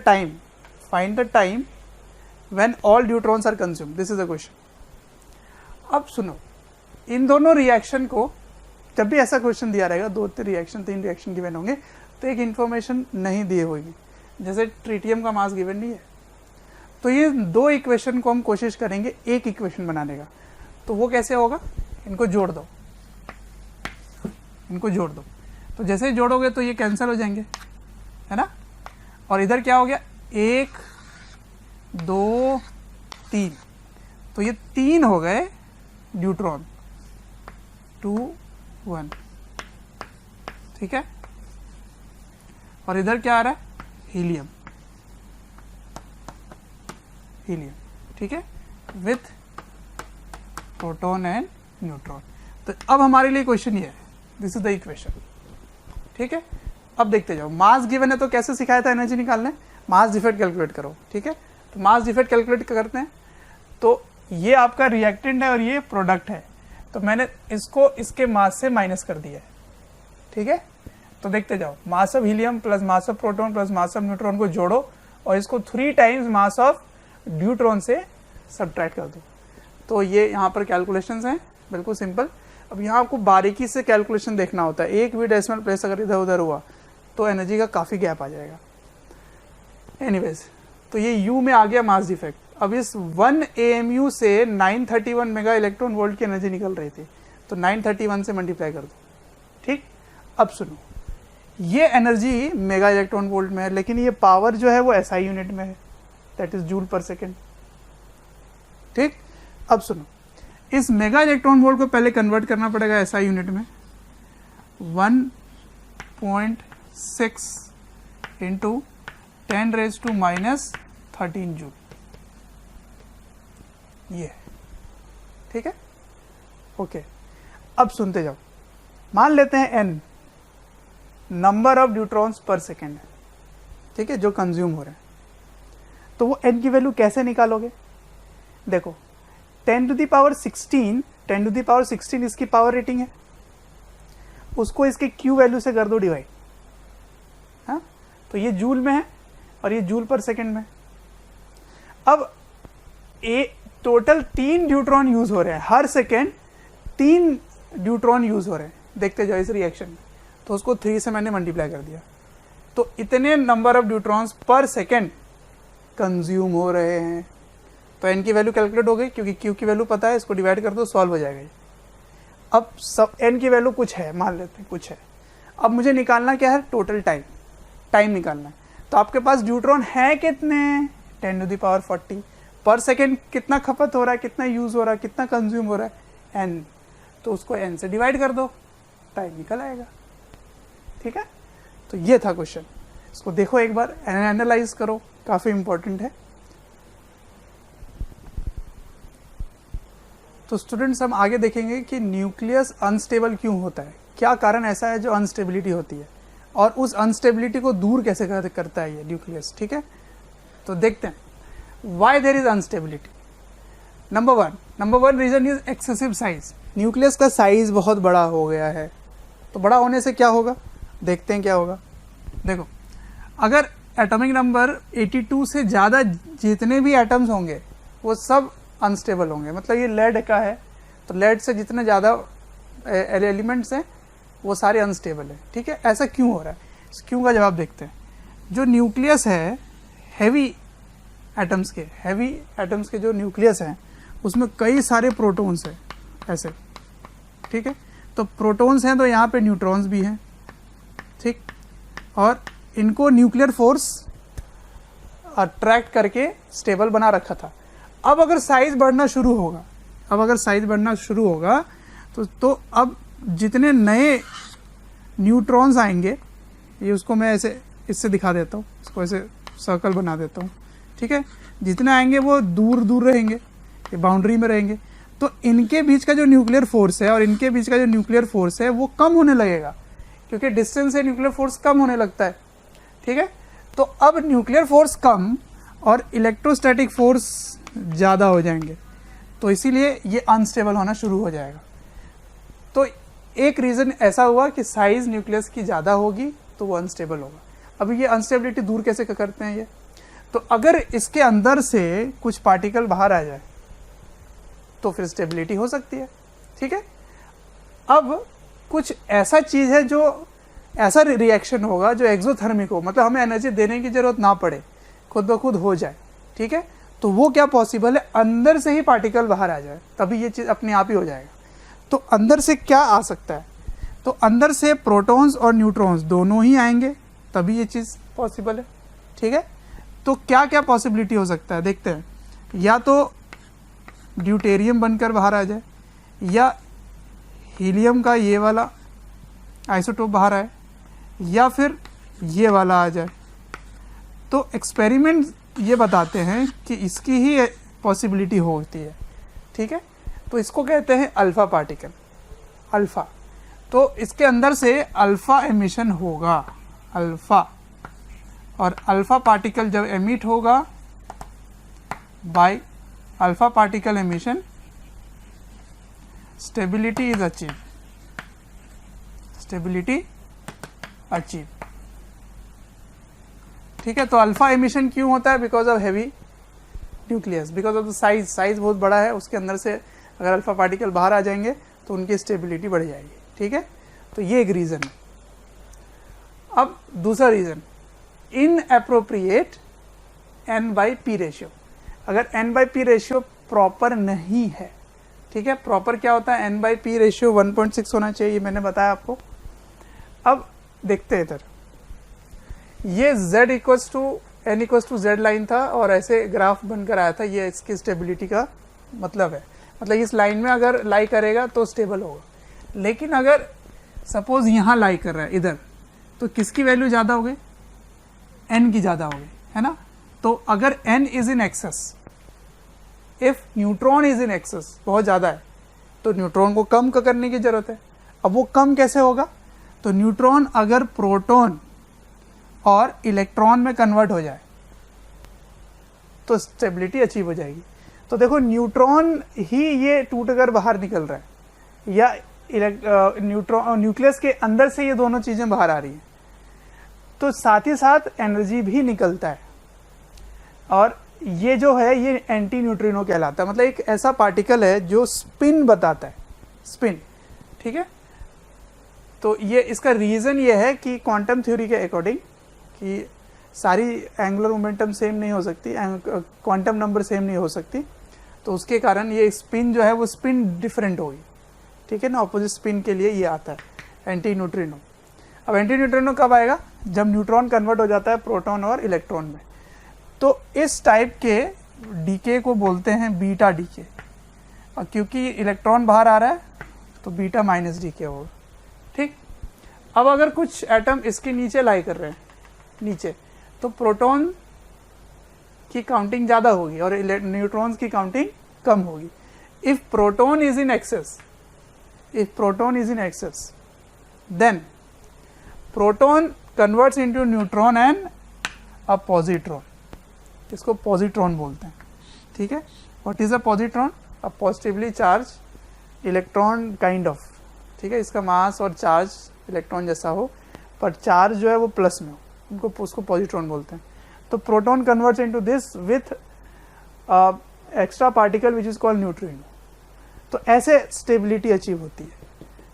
[SPEAKER 1] time when all neutrons are consumed, this is a question. अब सुनो, इन दोनों रिएक्शन को, जब भी ऐसा क्वेश्चन दिया रहेगा, 3 रिएक्शन गिवन होंगे, तो एक इन्फॉर्मेशन नहीं दी होगी, जैसे ट्रीटियम का मास गिवन नहीं है, तो ये 2 इक्वेशन को हम कोशिश करेंगे एक इक्वेशन बनाने का। तो वो कैसे होगा, इनको जोड़ दो, तो जैसे ही जोड़ोगे तो ये कैंसिल हो जाएंगे, है ना, और इधर क्या हो गया, 1 2 3, तो ये 3 हो गए न्यूट्रॉन, 2 1, ठीक है, और इधर क्या आ रहा है, हीलियम, ठीक है, विथ प्रोटॉन एंड न्यूट्रॉन। तो अब हमारे लिए क्वेश्चन ये है, दिस इज द इक्वेशन, ठीक है। अब देखते जाओ, मास गिवन है तो कैसे सिखाया था एनर्जी निकालने, मास डिफेक्ट कैलकुलेट करो, ठीक है। तो मास डिफेक्ट कैलकुलेट करते हैं, तो ये आपका रिएक्टेंट है और ये प्रोडक्ट है, तो मैंने इसको इसके मास से माइनस कर दिया है, ठीक है। तो देखते जाओ, मास of helium plus mass of proton plus mass of neutron को जोड़ो और इसको 3 टाइम्स मास ऑफ ड्यूट्रॉन से सब्ट्रैक्ट कर दो। तो ये यहाँ पर कैलकुलेशंस हैं, बिल्कुल सिंपल। अब यहाँ आपको बारीकी से कैलकुलेशन देखना होता है, एक भी डेसिमल प्लेस अगर इधर उधर हुआ तो एनर्जी का काफ़ी गैप आ जाएगा। एनीवेज, तो ये U में आ गया मास डिफेक्ट। अब इस 1 AMU से 931 मेगा इलेक्ट्रॉन वोल्ट की एनर्जी निकल रही थी, तो 931 से मल्टीप्लाई कर दो, ठीक। अब सुनो, ये एनर्जी मेगा इलेक्ट्रॉन वोल्ट में है, लेकिन ये पावर जो है वो SI यूनिट में है, दैट इज जूल पर सेकेंड, ठीक। अब सुनो, इस मेगा इलेक्ट्रॉन वोल्ट को पहले कन्वर्ट करना पड़ेगा SI यूनिट में, 1.6 इंटू 10⁻⁻13 जूल, ये, ठीक है, ओके। अब सुनते जाओ, मान लेते हैं n नंबर ऑफ न्यूट्रॉन्स पर सेकेंड है, ठीक है, जो कंज्यूम हो रहे हैं। तो वो n की वैल्यू कैसे निकालोगे, देखो 10⁻16 इसकी पावर रेटिंग है, उसको इसके Q वैल्यू से कर दो डिवाइड, हाँ, तो ये जूल में है और ये जूल पर सेकेंड में। अब टोटल 3 न्यूट्रॉन यूज हो रहे हैं, हर सेकेंड 3 न्यूट्रॉन यूज हो रहे हैं, देखते जाओ इस रिएक्शन में। तो उसको 3 से मैंने मल्टीप्लाई कर दिया, तो इतने नंबर ऑफ न्यूट्रॉन्स पर सेकेंड कंज्यूम हो रहे हैं। तो n की वैल्यू कैलकुलेट हो गई, क्योंकि Q की वैल्यू पता है, इसको डिवाइड कर दो, सॉल्व हो जाएगा। अब सब n की वैल्यू कुछ है, मान लेते हैं कुछ है। अब मुझे निकालना क्या है, टोटल टाइम निकालना है। तो आपके पास न्यूट्रॉन है कितने, 10⁻40 पर सेकेंड, कितना खपत हो रहा है, कितना यूज हो रहा है, कितना कंज्यूम हो रहा है, n, तो उसको n से डिवाइड कर दो, टाइम निकल आएगा, ठीक है। तो ये था क्वेश्चन, इसको देखो एक बार, एनालाइज करो, काफी इंपॉर्टेंट है। तो स्टूडेंट्स हम आगे देखेंगे कि न्यूक्लियस अनस्टेबल क्यों होता है, क्या कारण ऐसा है जो अनस्टेबिलिटी होती है, और उस अनस्टेबिलिटी को दूर कैसे करता है ये न्यूक्लियस। ठीक है, तो देखते हैं why there is instability. Number one reason is excessive size. Nucleus का साइज बहुत बड़ा हो गया है, तो बड़ा होने से क्या होगा, देखते हैं क्या होगा। देखो, अगर एटॉमिक नंबर 82 से ज़्यादा जितने भी एटम्स होंगे वो सब अनस्टेबल होंगे। मतलब ये लेड का है, तो लेड से जितने ज़्यादा एलिमेंट्स हैं वो सारे अनस्टेबल हैं। ठीक है, ऐसा क्यों हो रहा है, इस क्यों का जवाब देखते हैं। जो न्यूक्लियस है हैवी एटम्स के जो न्यूक्लियस हैं उसमें कई सारे प्रोटॉन्स हैं ऐसे। ठीक है, तो प्रोटॉन्स हैं तो यहाँ पे न्यूट्रॉन्स भी हैं। ठीक, और इनको न्यूक्लियर फोर्स अट्रैक्ट करके स्टेबल बना रखा था। अब अगर साइज बढ़ना शुरू होगा तो अब जितने नए न्यूट्रॉन्स आएंगे, ये उसको मैं ऐसे इससे दिखा देता हूँ, इसको ऐसे सर्कल बना देता हूँ। ठीक है, जितने आएंगे वो दूर दूर रहेंगे, ये बाउंड्री में रहेंगे, तो इनके बीच का जो न्यूक्लियर फोर्स है और इनके बीच का जो न्यूक्लियर फोर्स है वो कम होने लगेगा, क्योंकि डिस्टेंस से न्यूक्लियर फोर्स कम होने लगता है। ठीक है, तो अब न्यूक्लियर फोर्स कम और इलेक्ट्रोस्टैटिक फोर्स ज़्यादा हो जाएंगे, तो इसीलिए ये अनस्टेबल होना शुरू हो जाएगा। तो एक रीज़न ऐसा हुआ कि साइज़ न्यूक्लियस की ज़्यादा होगी तो वो अनस्टेबल होगा। अब ये अनस्टेबिलिटी दूर कैसे करते हैं ये, तो अगर इसके अंदर से कुछ पार्टिकल बाहर आ जाए तो फिर स्टेबिलिटी हो सकती है। ठीक है, अब कुछ ऐसा चीज़ है जो ऐसा रिएक्शन होगा जो एक्सोथर्मिक हो, मतलब हमें एनर्जी देने की ज़रूरत ना पड़े, खुद ब खुद हो जाए। ठीक है, तो वो क्या पॉसिबल है, अंदर से ही पार्टिकल बाहर आ जाए, तभी ये चीज़ अपने आप ही हो जाएगा। तो अंदर से क्या आ सकता है, तो अंदर से प्रोटॉन्स और न्यूट्रॉन्स दोनों ही आएंगे, तभी ये चीज़ पॉसिबल है। ठीक है, तो क्या क्या पॉसिबिलिटी हो सकता है देखते हैं। या तो ड्यूटेरियम बनकर बाहर आ जाए, या हीलियम का ये वाला आइसोटोप बाहर आए, या फिर ये वाला आ जाए। तो एक्सपेरिमेंट ये बताते हैं कि इसकी ही पॉसिबिलिटी होती है। ठीक है, तो इसको कहते हैं अल्फ़ा पार्टिकल, अल्फ़ा। तो इसके अंदर से अल्फ़ा एमिशन होगा, अल्फ़ा, और अल्फ़ा पार्टिकल जब एमिट होगा bye alpha particle emission, stability is achieve, stability achieve. ठीक है, तो अल्फ़ा एमिशन क्यों होता है, because of heavy nucleus, because of the size बहुत बड़ा है, उसके अंदर से अगर अल्फ़ा पार्टिकल बाहर आ जाएंगे तो उनकी स्टेबिलिटी बढ़ जाएगी। ठीक है, तो ये एक रीज़न है। अब दूसरा रीज़न, इनएप्रोप्रिएट n/p रेशियो। अगर n/p रेशियो प्रॉपर नहीं है, ठीक है, प्रॉपर क्या होता है, n/p रेशियो 1.6 होना चाहिए, ये मैंने बताया आपको। अब देखते हैं इधर, ये z = n = z लाइन था और ऐसे ग्राफ बनकर आया था, ये इसकी स्टेबिलिटी का मतलब है, मतलब इस लाइन में अगर लाई करेगा तो स्टेबल होगा। लेकिन अगर सपोज यहाँ लाई कर रहा है इधर, तो किसकी वैल्यू ज़्यादा हो गई, n की ज़्यादा हो गई, है ना। तो अगर n is in excess, if neutron is in excess, बहुत ज़्यादा है, तो न्यूट्रॉन को कम करने की ज़रूरत है। अब वो कम कैसे होगा, तो न्यूट्रॉन अगर प्रोटॉन और इलेक्ट्रॉन में कन्वर्ट हो जाए तो स्टेबिलिटी अचीव हो जाएगी। तो देखो, न्यूट्रॉन ही ये टूट कर बाहर निकल रहा है, या न्यूक्लियस के अंदर से ये दोनों चीज़ें बाहर आ रही हैं, तो साथ ही साथ एनर्जी भी निकलता है। और ये जो है ये एंटी न्यूट्रिनो कहलाता है, मतलब एक ऐसा पार्टिकल है जो स्पिन बताता है, स्पिन। ठीक है, तो ये इसका रीज़न ये है कि क्वांटम थ्योरी के अकॉर्डिंग कि सारी एंगुलर मोमेंटम सेम नहीं हो सकती, क्वांटम नंबर सेम नहीं हो सकती, तो उसके कारण ये स्पिन जो है वो स्पिन डिफरेंट होगी। ठीक है ना, ऑपोजिट स्पिन के लिए ये आता है एंटी न्यूट्रिनो। अब एंटी न्यूट्रिनो कब आएगा, जब न्यूट्रॉन कन्वर्ट हो जाता है प्रोटॉन और इलेक्ट्रॉन में। तो इस टाइप के डीके को बोलते हैं बीटा डीके, और क्योंकि इलेक्ट्रॉन बाहर आ रहा है तो बीटा माइनस डीके होगा। ठीक, अब अगर कुछ एटम इसके नीचे लाई कर रहे हैं नीचे, तो प्रोटॉन की काउंटिंग ज़्यादा होगी और न्यूट्रॉन्स की काउंटिंग कम होगी। if proton is in excess, then proton converts into neutron and a positron, इसको positron बोलते हैं, ठीक है. What is a positron? A positively charged electron kind of, ठीक है. इसका मास और चार्ज इलेक्ट्रॉन जैसा हो पर चार्ज जो है वो प्लस में हो, उनको उसको पॉजिट्रॉन बोलते हैं. तो proton converts into this with extra particle which is called neutrino. तो ऐसे स्टेबिलिटी अचीव होती है,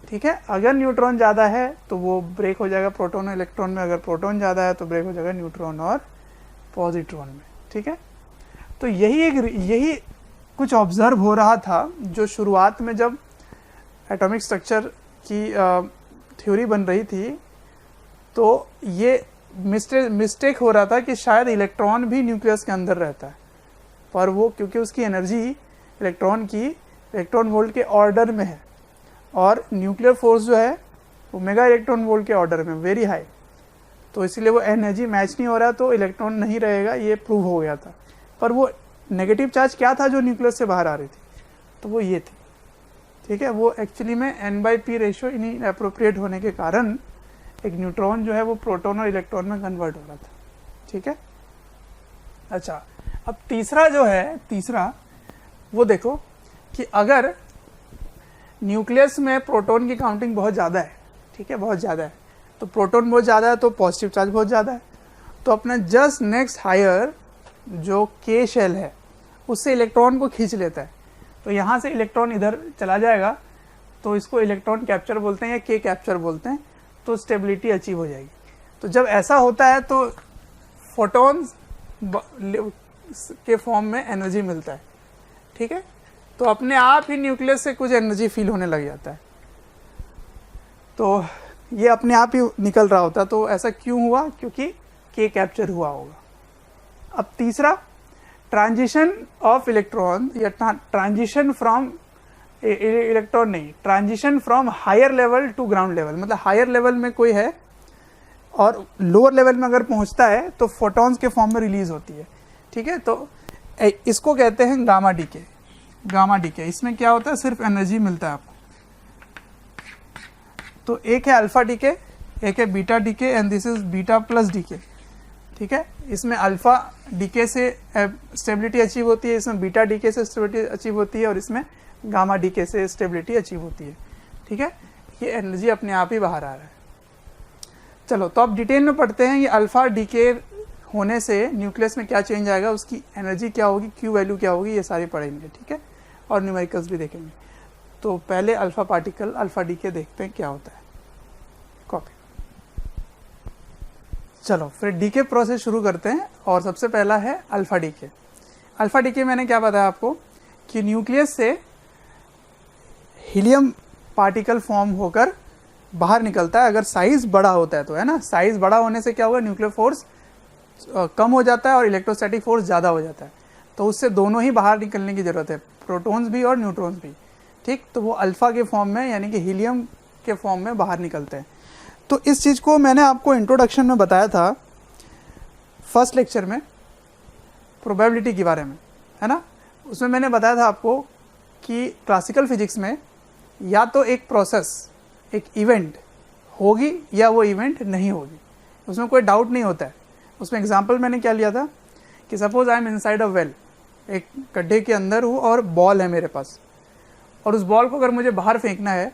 [SPEAKER 1] ठीक है. अगर न्यूट्रॉन ज़्यादा है तो वो ब्रेक हो जाएगा प्रोटॉन और इलेक्ट्रॉन में, अगर प्रोटॉन ज़्यादा है तो ब्रेक हो जाएगा न्यूट्रॉन और पॉजिट्रॉन में, ठीक है. तो यही कुछ ऑब्जर्व हो रहा था जो शुरुआत में जब एटॉमिक स्ट्रक्चर की थ्योरी बन रही थी, तो ये मिस्टेक हो रहा था कि शायद इलेक्ट्रॉन भी न्यूक्लियस के अंदर रहता है, पर वो क्योंकि उसकी एनर्जी इलेक्ट्रॉन वोल्ट के ऑर्डर में है और न्यूक्लियर फोर्स जो है वो मेगा इलेक्ट्रॉन वोल्ट के ऑर्डर में, वेरी हाई, तो इसलिए वो एनर्जी मैच नहीं हो रहा, तो इलेक्ट्रॉन नहीं रहेगा, ये प्रूव हो गया था. पर वो नेगेटिव चार्ज क्या था जो न्यूक्लियस से बाहर आ रही थी, तो वो ये थी, ठीक है. वो एक्चुअली में n/p रेशियो इन अप्रोप्रिएट होने के कारण एक न्यूट्रॉन जो है वो प्रोटॉन और इलेक्ट्रॉन में कन्वर्ट हो रहा था, ठीक है. अच्छा, अब तीसरा वो देखो कि अगर न्यूक्लियस में प्रोटॉन की काउंटिंग बहुत ज़्यादा है, ठीक है, बहुत ज़्यादा है, तो प्रोटॉन बहुत ज़्यादा है तो पॉजिटिव चार्ज बहुत ज़्यादा है, तो अपना जस्ट नेक्स्ट हायर जो के शेल है उससे इलेक्ट्रॉन को खींच लेता है. तो यहाँ से इलेक्ट्रॉन इधर चला जाएगा, तो इसको इलेक्ट्रॉन कैप्चर बोलते हैं या के कैप्चर बोलते हैं, तो स्टेबिलिटी अचीव हो जाएगी. तो जब ऐसा होता है तो फोटॉन्स के फॉर्म में एनर्जी मिलता है, ठीक है. तो अपने आप ही न्यूक्लियस से कुछ एनर्जी फील होने लग जाता है, तो ये अपने आप ही निकल रहा होता है. तो ऐसा क्यों हुआ? क्योंकि के कैप्चर हुआ होगा. अब तीसरा, ट्रांजिशन ऑफ इलेक्ट्रॉन या ट्रांजिशन फ्रॉम इलेक्ट्रॉन नहीं, transition from higher level to ground level. मतलब हायर लेवल में कोई है और लोअर लेवल में अगर पहुंचता है तो फोटॉन्स के फॉर्म में रिलीज होती है, ठीक है. तो इसको कहते हैं गामा डीके. इसमें क्या होता है, सिर्फ एनर्जी मिलता है आपको. तो एक है अल्फा डीके, एक है beta decay, and this is beta plus decay, ठीक है. इसमें अल्फा डीके से स्टेबिलिटी अचीव होती है, इसमें बीटा डीके से स्टेबिलिटी अचीव होती है और इसमें गामा डीके से स्टेबिलिटी अचीव होती है, ठीक है. ये एनर्जी अपने आप ही बाहर आ रहा है. चलो, तो अब डिटेल में पढ़ते हैं. ये अल्फा डीके होने से न्यूक्लियस में क्या चेंज आएगा, उसकी एनर्जी क्या होगी, क्यू वैल्यू क्या होगी, ये सारे पढ़ेंगे, ठीक है, और न्यूमेरिकल्स भी देखेंगे. तो पहले अल्फा पार्टिकल अल्फा डीके देखते हैं क्या होता है. कॉपी. चलो फिर डीके प्रोसेस शुरू करते हैं, और सबसे पहला है अल्फा डीके. अल्फा डीके मैंने क्या बताया आपको कि न्यूक्लियस से हीलियम पार्टिकल फॉर्म होकर बाहर निकलता है. अगर साइज बड़ा होता है तो, है ना, साइज बड़ा होने से क्या होगा, न्यूक्लियर फोर्स कम हो जाता है और इलेक्ट्रोस्टैटिक फोर्स ज़्यादा हो जाता है. तो उससे दोनों ही बाहर निकलने की ज़रूरत है, प्रोटॉन्स भी और न्यूट्रॉन्स भी, ठीक. तो वो अल्फा के फॉर्म में यानी कि हीलियम के फॉर्म में बाहर निकलते हैं. तो इस चीज़ को मैंने आपको इंट्रोडक्शन में बताया था फर्स्ट लेक्चर में, प्रोबेबिलिटी के बारे में, है ना. उसमें मैंने बताया था आपको कि क्लासिकल फिजिक्स में या तो एक प्रोसेस, एक इवेंट होगी या वो इवेंट नहीं होगी, उसमें कोई डाउट नहीं होता है. उसमें एग्जांपल मैंने क्या लिया था कि suppose I am inside a well, एक गड्ढे के अंदर हूँ और बॉल है मेरे पास, और उस बॉल को अगर मुझे बाहर फेंकना है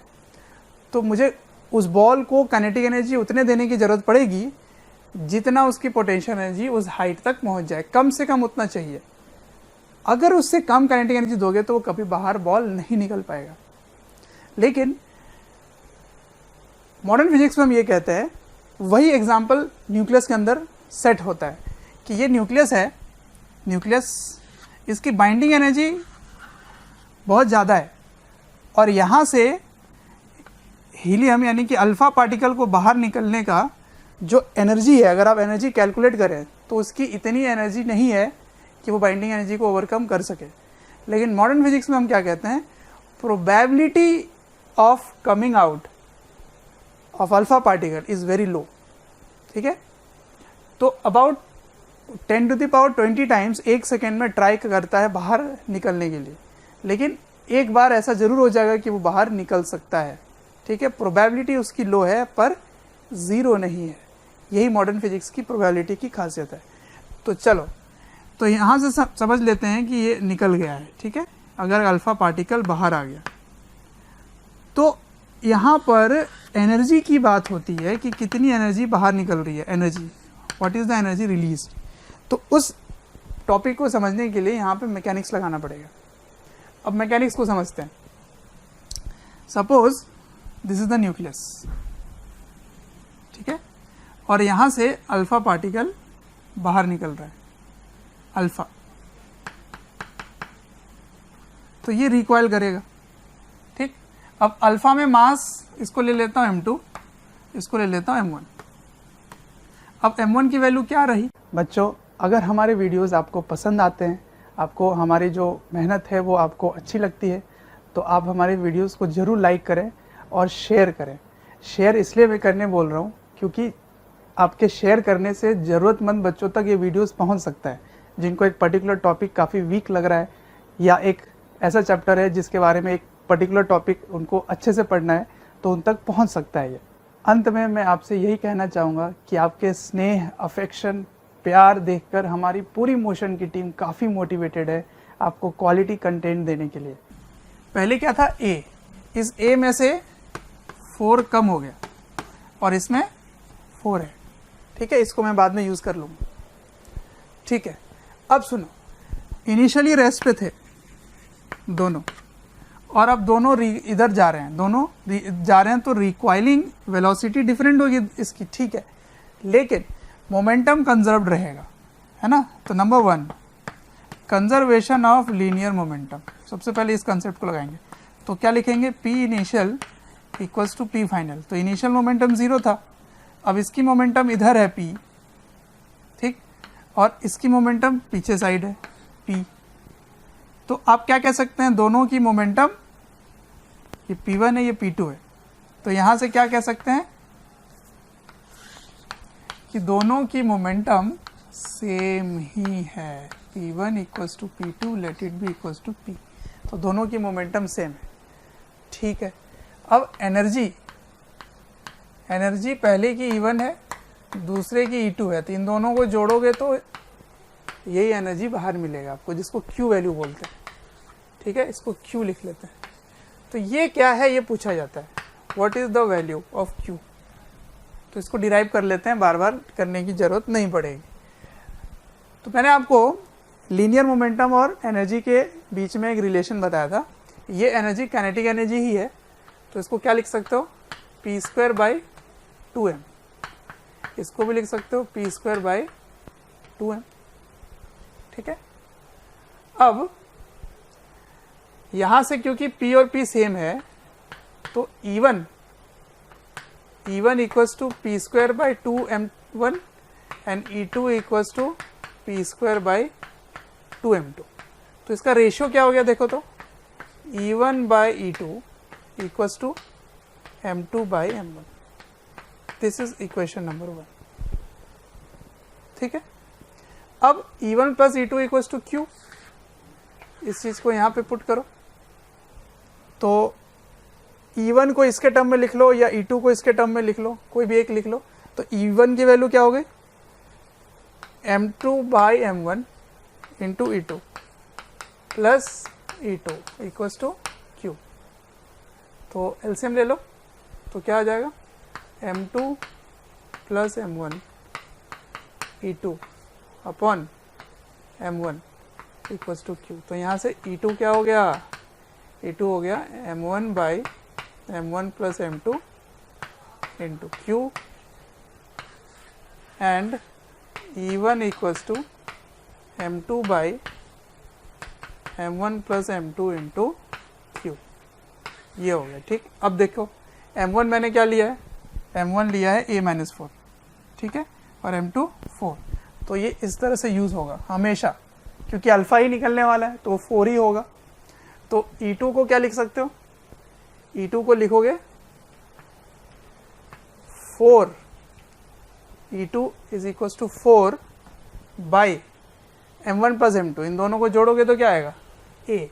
[SPEAKER 1] तो मुझे उस बॉल को काइनेटिक एनर्जी उतने देने की ज़रूरत पड़ेगी जितना उसकी पोटेंशियल एनर्जी उस हाइट तक पहुँच जाए, कम से कम उतना चाहिए. अगर उससे कम काइनेटिक एनर्जी दोगे तो वो कभी बाहर बॉल नहीं निकल पाएगा. लेकिन मॉडर्न फिजिक्स में हम ये कहते हैं, वही एग्जाम्पल न्यूक्लियस के अंदर सेट होता है कि ये न्यूक्लियस है, न्यूक्लियस इसकी बाइंडिंग एनर्जी बहुत ज़्यादा है और यहाँ से हीलियम यानी कि अल्फा पार्टिकल को बाहर निकलने का जो एनर्जी है, अगर आप एनर्जी कैलकुलेट करें तो उसकी इतनी एनर्जी नहीं है कि वो बाइंडिंग एनर्जी को ओवरकम कर सके. लेकिन मॉडर्न फिजिक्स में हम क्या कहते हैं, probability of coming out of alpha particle is very low, ठीक है. तो अबाउट 10⁻20 टाइम्स एक सेकेंड में ट्राई करता है बाहर निकलने के लिए, लेकिन एक बार ऐसा ज़रूर हो जाएगा कि वो बाहर निकल सकता है, ठीक है। प्रोबेबिलिटी उसकी लो है पर ज़ीरो नहीं है, यही मॉडर्न फिजिक्स की प्रोबेबिलिटी की खासियत है। तो चलो, तो यहाँ से समझ लेते हैं कि ये निकल गया है, ठीक है। अगर अल्फ़ा पार्टिकल बाहर आ गया तो यहाँ पर एनर्जी की बात होती है कि कितनी एनर्जी बाहर निकल रही है, energy, what is the energy release. तो उस टॉपिक को समझने के लिए यहाँ पे मैकेनिक्स लगाना पड़ेगा। अब मैकेनिक्स को समझते हैं। Suppose this is the nucleus, ठीक है, और यहाँ से अल्फा पार्टिकल बाहर निकल रहा है, अल्फा, तो ये रिकॉइल करेगा, ठीक। अब अल्फा में मास, इसको ले लेता हूँ m2, इसको ले लेता हूँ m1। अब m1 की वैल्यू क्या रही? बच्चों, अगर हमारे वीडियोस आपको पसंद आते हैं, आपको हमारी जो मेहनत है वो आपको अच्छी लगती है, तो आप हमारे वीडियोस को ज़रूर लाइक करें और शेयर करें। शेयर इसलिए मैं करने बोल रहा हूँ क्योंकि आपके शेयर करने से ज़रूरतमंद बच्चों तक ये वीडियोस पहुँच सकता है, जिनको एक पर्टिकुलर टॉपिक काफ़ी वीक लग रहा है या एक ऐसा चैप्टर है जिसके बारे में एक पर्टिकुलर टॉपिक उनको अच्छे से पढ़ना है, तो उन तक पहुँच सकता है ये। अंत में मैं आपसे यही कहना चाहूँगा कि आपके स्नेह, अफेक्शन, प्यार देखकर हमारी पूरी मोशन की टीम काफ़ी मोटिवेटेड है आपको क्वालिटी कंटेंट देने के लिए। पहले क्या था? A, इस A में से 4 कम हो गया और इसमें 4 है, ठीक है। इसको मैं बाद में यूज़ कर लूँगा, ठीक है। अब सुनो, इनिशियली रेस्ट पे थे दोनों, और अब दोनों इधर जा रहे हैं, दोनों जा रहे हैं, तो रिकॉइलिंग वेलोसिटी डिफरेंट होगी इसकी, ठीक है, लेकिन मोमेंटम कंजर्व्ड रहेगा, है ना। तो number 1, conservation of linear momentum. सबसे पहले इस कंसेप्ट को लगाएंगे, तो क्या लिखेंगे? P initial equals to P final. तो इनिशियल मोमेंटम 0 था, अब इसकी मोमेंटम इधर है P, ठीक, और इसकी मोमेंटम पीछे साइड है P। तो आप क्या कह सकते हैं? दोनों की मोमेंटम, ये P1 है, ये P2 है, तो यहाँ से क्या कह सकते हैं कि दोनों की मोमेंटम सेम ही है। P1 equals to P2, let it be equals to P। तो दोनों की मोमेंटम सेम है, ठीक है। अब एनर्जी, एनर्जी पहले की E1 है, दूसरे की E2 है, तो इन दोनों को जोड़ोगे तो यही एनर्जी बाहर मिलेगा आपको, जिसको Q वैल्यू बोलते हैं, ठीक है। इसको Q लिख लेते हैं। तो ये क्या है, ये पूछा जाता है, what is the value of Q। तो इसको डिराइव कर लेते हैं, बार बार करने की जरूरत नहीं पड़ेगी। तो मैंने आपको लीनियर मोमेंटम और एनर्जी के बीच में एक रिलेशन बताया था। ये एनर्जी काइनेटिक एनर्जी ही है, तो इसको क्या लिख सकते हो? P²/2m। इसको भी लिख सकते हो P²/2m, ठीक है। अब यहां से क्योंकि P और P सेम है, तो E1 equals to P²/2m1 and E2 equals to P²/2m2। तो इसका रेशियो क्या हो गया देखो तो, E1/E2 equals to M2/M1। This is equation number 1, ठीक है। अब E1 plus E2 equals to Q, इस चीज को यहां पे पुट करो, तो E1 को इसके टर्म में लिख लो या E2 को इसके टर्म में लिख लो, कोई भी एक लिख लो। तो E1 की वैल्यू क्या हो गई? M2/M1 into E2 plus E2 equals to Q। तो एलसीएम ले लो, तो क्या आ जाएगा? M2 plus M1 E2 upon M1 equals to Q। तो यहाँ से E2 क्या हो गया? E2 हो गया M1/M1 plus M2 into Q, and E1 equals to M2/M1 plus M2 into Q। ये हो गया, ठीक। अब देखो, M1 मैंने क्या लिया है? M1 लिया है A-4, ठीक है, और M2 4। तो ये इस तरह से यूज़ होगा हमेशा, क्योंकि अल्फ़ा ही निकलने वाला है, तो वो 4 ही होगा। तो E2 को क्या लिख सकते हो? E2 को लिखोगे 4, E2 is equals to 4 by M1 plus M2। इन दोनों को जोड़ोगे तो क्या आएगा? A।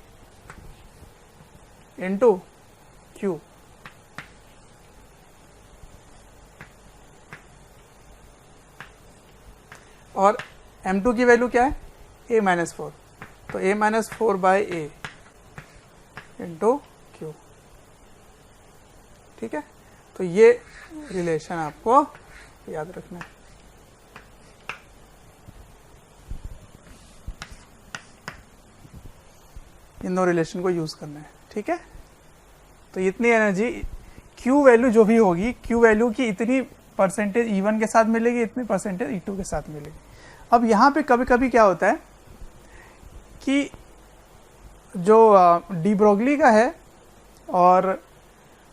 [SPEAKER 1] Into Q. और M2 की वैल्यू क्या है, A-4, तो A-4 by A into Q. ठीक है, तो ये रिलेशन आपको याद रखना है। इन दो रिलेशन को यूज करना है। ठीक है, तो इतनी एनर्जी Q वैल्यू जो भी होगी, Q वैल्यू की इतनी परसेंटेज E1 के साथ मिलेगी, इतनी परसेंटेज E2 के साथ मिलेगी। अब यहाँ पे कभी कभी क्या होता है कि जो डी ब्रोगली का है, और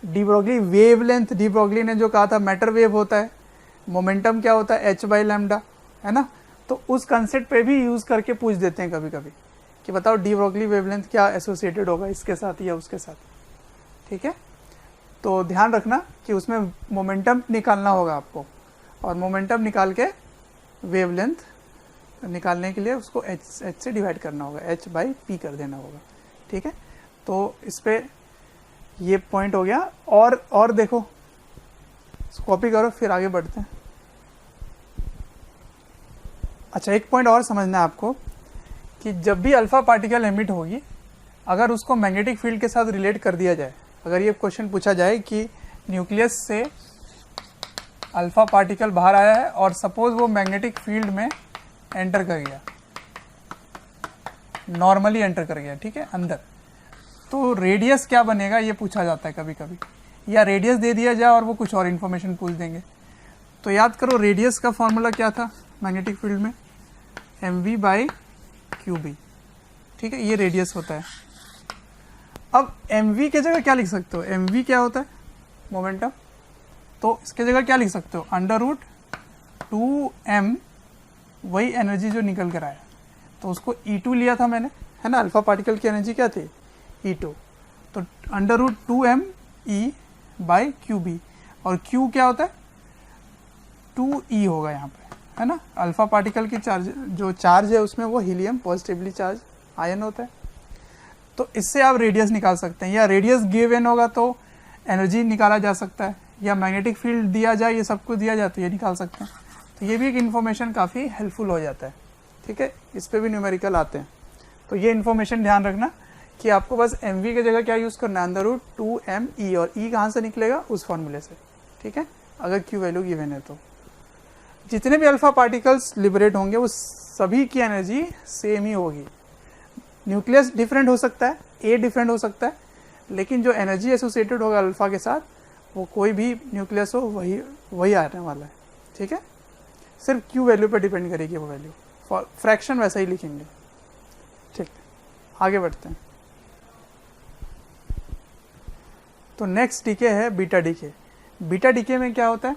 [SPEAKER 1] de Broglie wavelength, de Broglie ने जो कहा था मैटर वेव होता है, मोमेंटम क्या होता है h/λ, है ना। तो उस कंसेप्ट पे भी यूज करके पूछ देते हैं कभी कभी कि बताओ डी ब्रोगली वेवलेंथ क्या एसोसिएटेड होगा इसके साथ या उसके साथ। ठीक है, तो ध्यान रखना कि उसमें मोमेंटम निकालना होगा आपको, और मोमेंटम निकाल के वेवलेंथ निकालने के लिए उसको h से डिवाइड करना होगा, h/p कर देना होगा। ठीक है, तो इस पे ये पॉइंट हो गया। और देखो, कॉपी करो फिर आगे बढ़ते हैं। अच्छा, एक पॉइंट और समझना है आपको कि जब भी अल्फा पार्टिकल एमिट होगी, अगर उसको मैग्नेटिक फील्ड के साथ रिलेट कर दिया जाए, अगर ये क्वेश्चन पूछा जाए कि न्यूक्लियस से अल्फा पार्टिकल बाहर आया है और सपोज वो मैग्नेटिक फील्ड में एंटर कर गया, नॉर्मली एंटर कर गया, ठीक है, अंदर, तो रेडियस क्या बनेगा ये पूछा जाता है कभी कभी, या रेडियस दे दिया जाए और वो कुछ और इन्फॉर्मेशन पूछ देंगे। तो याद करो रेडियस का फॉर्मूला क्या था मैग्नेटिक फील्ड में, mv/qb। ठीक है, ये रेडियस होता है। अब mv के जगह क्या लिख सकते हो, mv क्या होता है मोमेंटम, तो इसके जगह क्या लिख सकते हो, √2m, वही एनर्जी जो निकल कर आया, तो उसको E2 लिया था मैंने, है ना, अल्फा पार्टिकल की एनर्जी क्या थी E2, तो √2m E/qb, और q क्या होता है 2e होगा यहाँ पे, है ना। अल्फा पार्टिकल की जो चार्ज है उसमें वो हीलियम पॉजिटिवली चार्ज आयन होता है। तो इससे आप रेडियस निकाल सकते हैं, या रेडियस गिवन होगा तो एनर्जी निकाला जा सकता है, या मैग्नेटिक फील्ड दिया जाए, ये सब कुछ दिया जाए तो ये निकाल सकते हैं। तो ये भी एक इन्फॉर्मेशन काफ़ी हेल्पफुल हो जाता है। ठीक है, इस पे भी न्यूमेरिकल आते हैं, तो ये इन्फॉर्मेशन ध्यान रखना कि आपको बस mv की जगह क्या यूज़ करना है, √2me, और e कहाँ से निकलेगा उस फॉर्मूले से। ठीक है, अगर q वैल्यू गिवन है तो जितने भी अल्फा पार्टिकल्स लिबरेट होंगे वो सभी की एनर्जी सेम ही होगी। न्यूक्लियस डिफरेंट हो सकता है, ए डिफरेंट हो सकता है, लेकिन जो एनर्जी एसोसिएटेड होगा अल्फा के साथ वो कोई भी न्यूक्लियस हो वही आने वाला है। ठीक है, सिर्फ क्यू वैल्यू पर डिपेंड करेगी वो वैल्यू, फ्रैक्शन वैसा ही लिखेंगे। ठीक, आगे बढ़ते हैं। तो नेक्स्ट डीके है बीटा डीके। बीटा डीके में क्या होता है,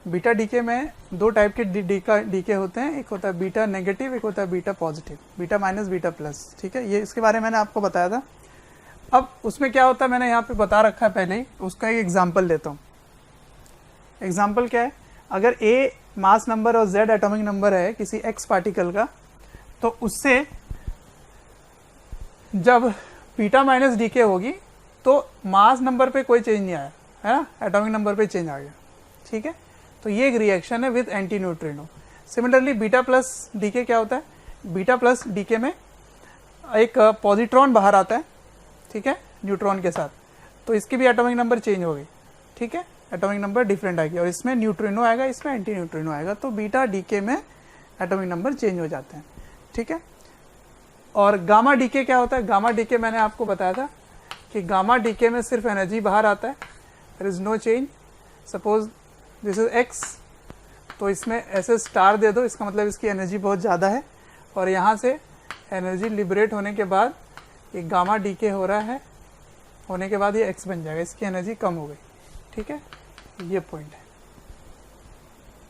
[SPEAKER 1] बीटा डीके में दो टाइप के डीके होते हैं, एक होता है बीटा नेगेटिव, एक होता है beta positive, beta minus beta plus. ठीक है, ये इसके बारे में मैंने आपको बताया था। अब उसमें क्या होता है मैंने यहाँ पे बता रखा है पहले ही, उसका एक एग्जांपल देता हूँ। एग्जांपल क्या है, अगर A मास नंबर और Z एटॉमिक नंबर है किसी X पार्टिकल का, तो उससे जब बीटा माइनस डीके होगी तो मास नंबर पे कोई चेंज नहीं आया, है ना, एटॉमिक नंबर पे चेंज आ गया। ठीक है, तो ये एक रिएक्शन है with anti neutrino. Similarly beta plus decay क्या होता है, बीटा प्लस डीके में एक पॉजिट्रॉन बाहर आता है, ठीक है, न्यूट्रॉन के साथ, तो इसकी भी एटॉमिक नंबर चेंज हो गई। ठीक है, एटॉमिक नंबर डिफरेंट आएगी, और इसमें न्यूट्रिनो आएगा, इसमें एंटी न्यूट्रिनो आएगा, तो बीटा डीके में एटॉमिक नंबर चेंज हो जाते हैं। ठीक है, और गामा डीके क्या होता है, गामा डीके मैंने आपको बताया था कि गामा डीके में सिर्फ एनर्जी बाहर आता है, there is no change. Suppose this is X, तो इसमें ऐसे स्टार दे दो, इसका मतलब इसकी एनर्जी बहुत ज़्यादा है, और यहाँ से एनर्जी लिबरेट होने के बाद ये गामा डीके हो रहा है, होने के बाद ये एक्स बन जाएगा, इसकी एनर्जी कम हो गई। ठीक है, ये पॉइंट है।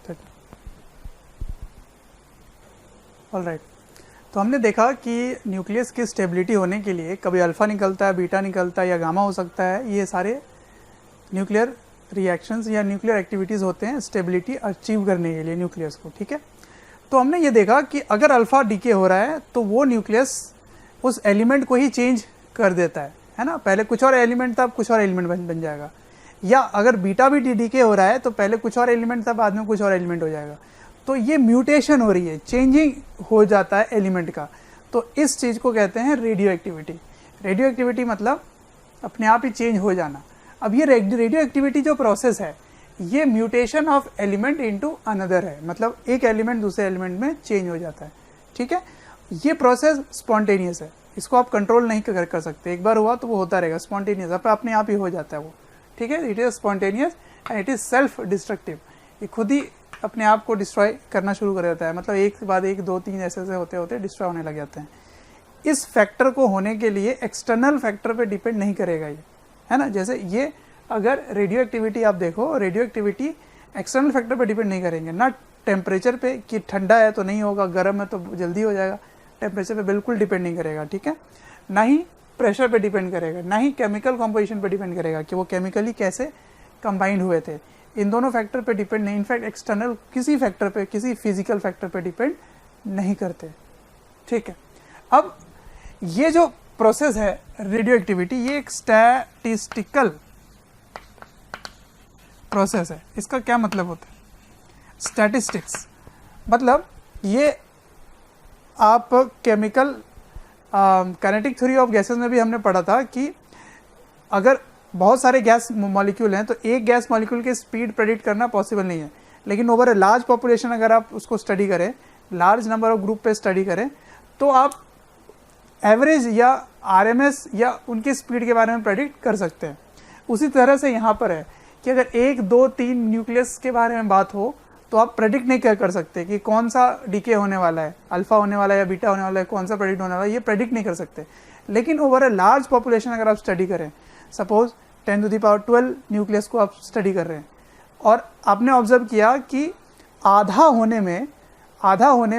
[SPEAKER 1] ठीक, ऑलराइट, तो हमने देखा कि न्यूक्लियस की स्टेबिलिटी होने के लिए कभी अल्फा निकलता है, बीटा निकलता है, या गामा हो सकता है। ये सारे न्यूक्लियर रिएक्शंस या न्यूक्लियर एक्टिविटीज़ होते हैं स्टेबिलिटी अचीव करने के लिए न्यूक्लियस को। ठीक है, तो हमने ये देखा कि अगर अल्फा डीके हो रहा है तो वो न्यूक्लियस उस एलिमेंट को ही चेंज कर देता है, है ना, पहले कुछ और एलिमेंट था, अब कुछ और एलिमेंट बन जाएगा। या अगर बीटा भी डीके हो रहा है तो पहले कुछ और एलिमेंट था, बाद में कुछ और एलिमेंट हो जाएगा। तो ये म्यूटेशन हो रही है, चेंजिंग हो जाता है एलिमेंट का। तो इस चीज़ को कहते हैं रेडियो एक्टिविटी। रेडियो एक्टिविटी मतलब अपने आप ही चेंज हो जाना। अब ये रेडियो एक्टिविटी जो प्रोसेस है, ये mutation of element into another है, मतलब एक एलिमेंट दूसरे एलिमेंट में चेंज हो जाता है। ठीक है, ये प्रोसेस स्पॉन्टेनियस है, इसको आप कंट्रोल नहीं कर सकते। एक बार हुआ तो वो होता रहेगा, स्पॉन्टेनियस अपने आप ही हो जाता है वो। ठीक है, it is spontaneous and it is self destructive. ये खुद ही अपने आप को डिस्ट्रॉय करना शुरू कर देता है, मतलब एक के बाद एक, 2, 3 ऐसे होते होते डिस्ट्रॉय होने लग जाते हैं। इस फैक्टर को होने के लिए एक्सटर्नल फैक्टर पे डिपेंड नहीं करेगा ये, है ना। जैसे ये अगर रेडियो एक्टिविटी आप देखो, रेडियो एक्टिविटी एक्सटर्नल फैक्टर पे डिपेंड नहीं करेंगे, ना टेम्परेचर पे कि ठंडा है तो नहीं होगा, गर्म है तो जल्दी हो जाएगा, टेम्परेचर पे बिल्कुल डिपेंड नहीं करेगा। ठीक है, ना ही प्रेशर पे डिपेंड करेगा, ना ही केमिकल कॉम्पोजिशन पे डिपेंड करेगा कि वो केमिकली कैसे कंबाइंड हुए थे। इन दोनों फैक्टर पे डिपेंड नहीं, इनफैक्ट एक्सटर्नल किसी फैक्टर पे, किसी फिजिकल फैक्टर पे डिपेंड नहीं करते। ठीक है, अब ये जो प्रोसेस है रेडियो एक्टिविटी, ये एक स्टैटिस्टिकल प्रोसेस है। इसका क्या मतलब होता है? स्टैटिस्टिक्स मतलब ये आप chemical kinetic theory of gases में भी हमने पढ़ा था कि अगर बहुत सारे गैस मॉलिक्यूल हैं तो एक गैस मॉलिक्यूल की स्पीड प्रेडिक्ट करना पॉसिबल नहीं है, लेकिन ओवर ए लार्ज पॉपुलेशन अगर आप उसको स्टडी करें, लार्ज नंबर ऑफ ग्रुप पे स्टडी करें, तो आप एवरेज या आरएमएस या उनकी स्पीड के बारे में प्रेडिक्ट कर सकते हैं। उसी तरह से यहाँ पर है कि अगर 1, 2, 3 न्यूक्लियस के बारे में बात हो तो आप प्रेडिक्ट नहीं कर सकते कि कौन सा डीके होने वाला है, अल्फा होने वाला है या बीटा होने वाला है, कौन सा प्रेडिक्ट होने वाला है, ये प्रेडिक्ट नहीं कर सकते। लेकिन ओवर ए लार्ज पॉपुलेशन अगर आप स्टडी करें, सपोज 10⁻12 न्यूक्लियस को आप स्टडी कर रहे हैं और आपने ऑब्जर्व किया कि आधा होने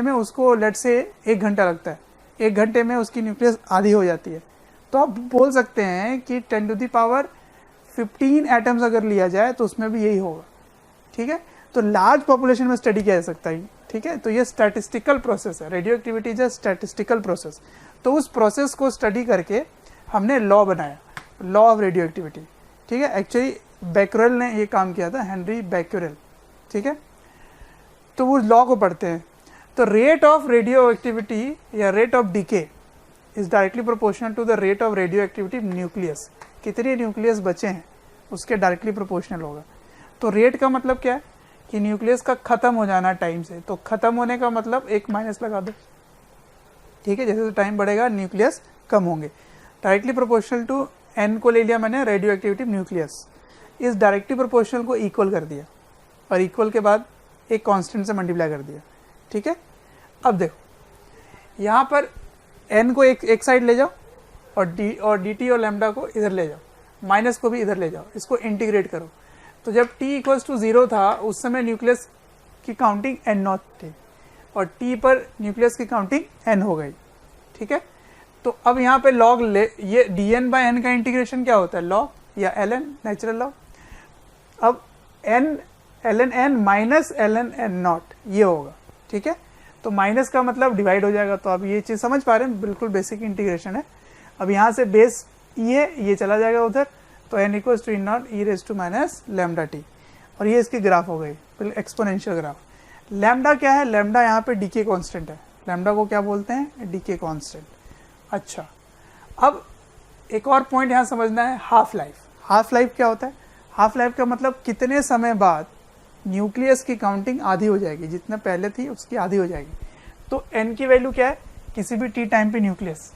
[SPEAKER 1] में उसको लेट से 1 घंटा लगता है, 1 घंटे में उसकी न्यूक्लियस आधी हो जाती है, तो आप बोल सकते हैं कि 10⁻15 एटम्स अगर लिया जाए तो उसमें भी यही होगा। ठीक है, तो लार्ज पॉपुलेशन में स्टडी किया जा सकता है। ठीक है, तो ये स्टैटिस्टिकल प्रोसेस है, radio activity is a statistical process. तो उस प्रोसेस को स्टडी करके हमने लॉ बनाया, लॉ ऑफ रेडियो एक्टिविटी। ठीक है, एक्चुअली बैक्यूरेल ने ये काम किया था, हेनरी बैक्यूरेल। ठीक है, तो वो लॉ को पढ़ते हैं। तो रेट ऑफ रेडियो एक्टिविटी या rate of decay is directly proportional to the rate of radioactivity nucleus. कितने न्यूक्लियस बचे हैं उसके डायरेक्टली प्रोपोर्शनल होगा। तो रेट का मतलब क्या है कि न्यूक्लियस का खत्म हो जाना टाइम से, तो खत्म होने का मतलब एक माइनस लगा दो। ठीक है, जैसे टाइम बढ़ेगा न्यूक्लियस कम होंगे। डायरेक्टली प्रोपोर्शनल टू एन को ले लिया मैंने, रेडियो एक्टिविटी न्यूक्लियस। इस डायरेक्टली प्रोपोर्शनल को इक्वल कर दिया और इक्वल के बाद एक कांस्टेंट से मल्टीप्लाई कर दिया। ठीक है, अब देखो यहाँ पर एन को एक साइड ले जाओ और डी टी और लैम्डा को इधर ले जाओ, माइनस को भी इधर ले जाओ, इसको इंटीग्रेट करो। तो जब t = 0 था उस समय न्यूक्लियस की काउंटिंग n0 थी और t पर न्यूक्लियस की काउंटिंग n हो गई। ठीक है, तो अब यहाँ पे लॉग ले, ये dn/n का इंटीग्रेशन क्या होता है? लॉग या ln, नेचुरल लॉग। अब n ln n minus ln n0 ये होगा। ठीक है, तो माइनस का मतलब डिवाइड हो जाएगा। तो अब ये चीज़ समझ पा रहे हैं, बिल्कुल बेसिक इंटीग्रेशन है। अब यहाँ से बेस ये चला जाएगा उधर, तो n = E0 e⁻ λt और ये इसकी ग्राफ हो गई, एक्सपोनेंशियल ग्राफ। लैम्डा क्या है? लैम्डा यहाँ पे डीके कांस्टेंट है। लैम्डा को क्या बोलते हैं? Decay constant. अच्छा, अब एक और पॉइंट यहाँ समझना है, हाफ लाइफ। हाफ लाइफ क्या होता है? हाफ लाइफ का मतलब कितने समय बाद न्यूक्लियस की काउंटिंग आधी हो जाएगी, जितना पहले थी उसकी आधी हो जाएगी। तो n की वैल्यू क्या है? किसी भी t टाइम पे न्यूक्लियस,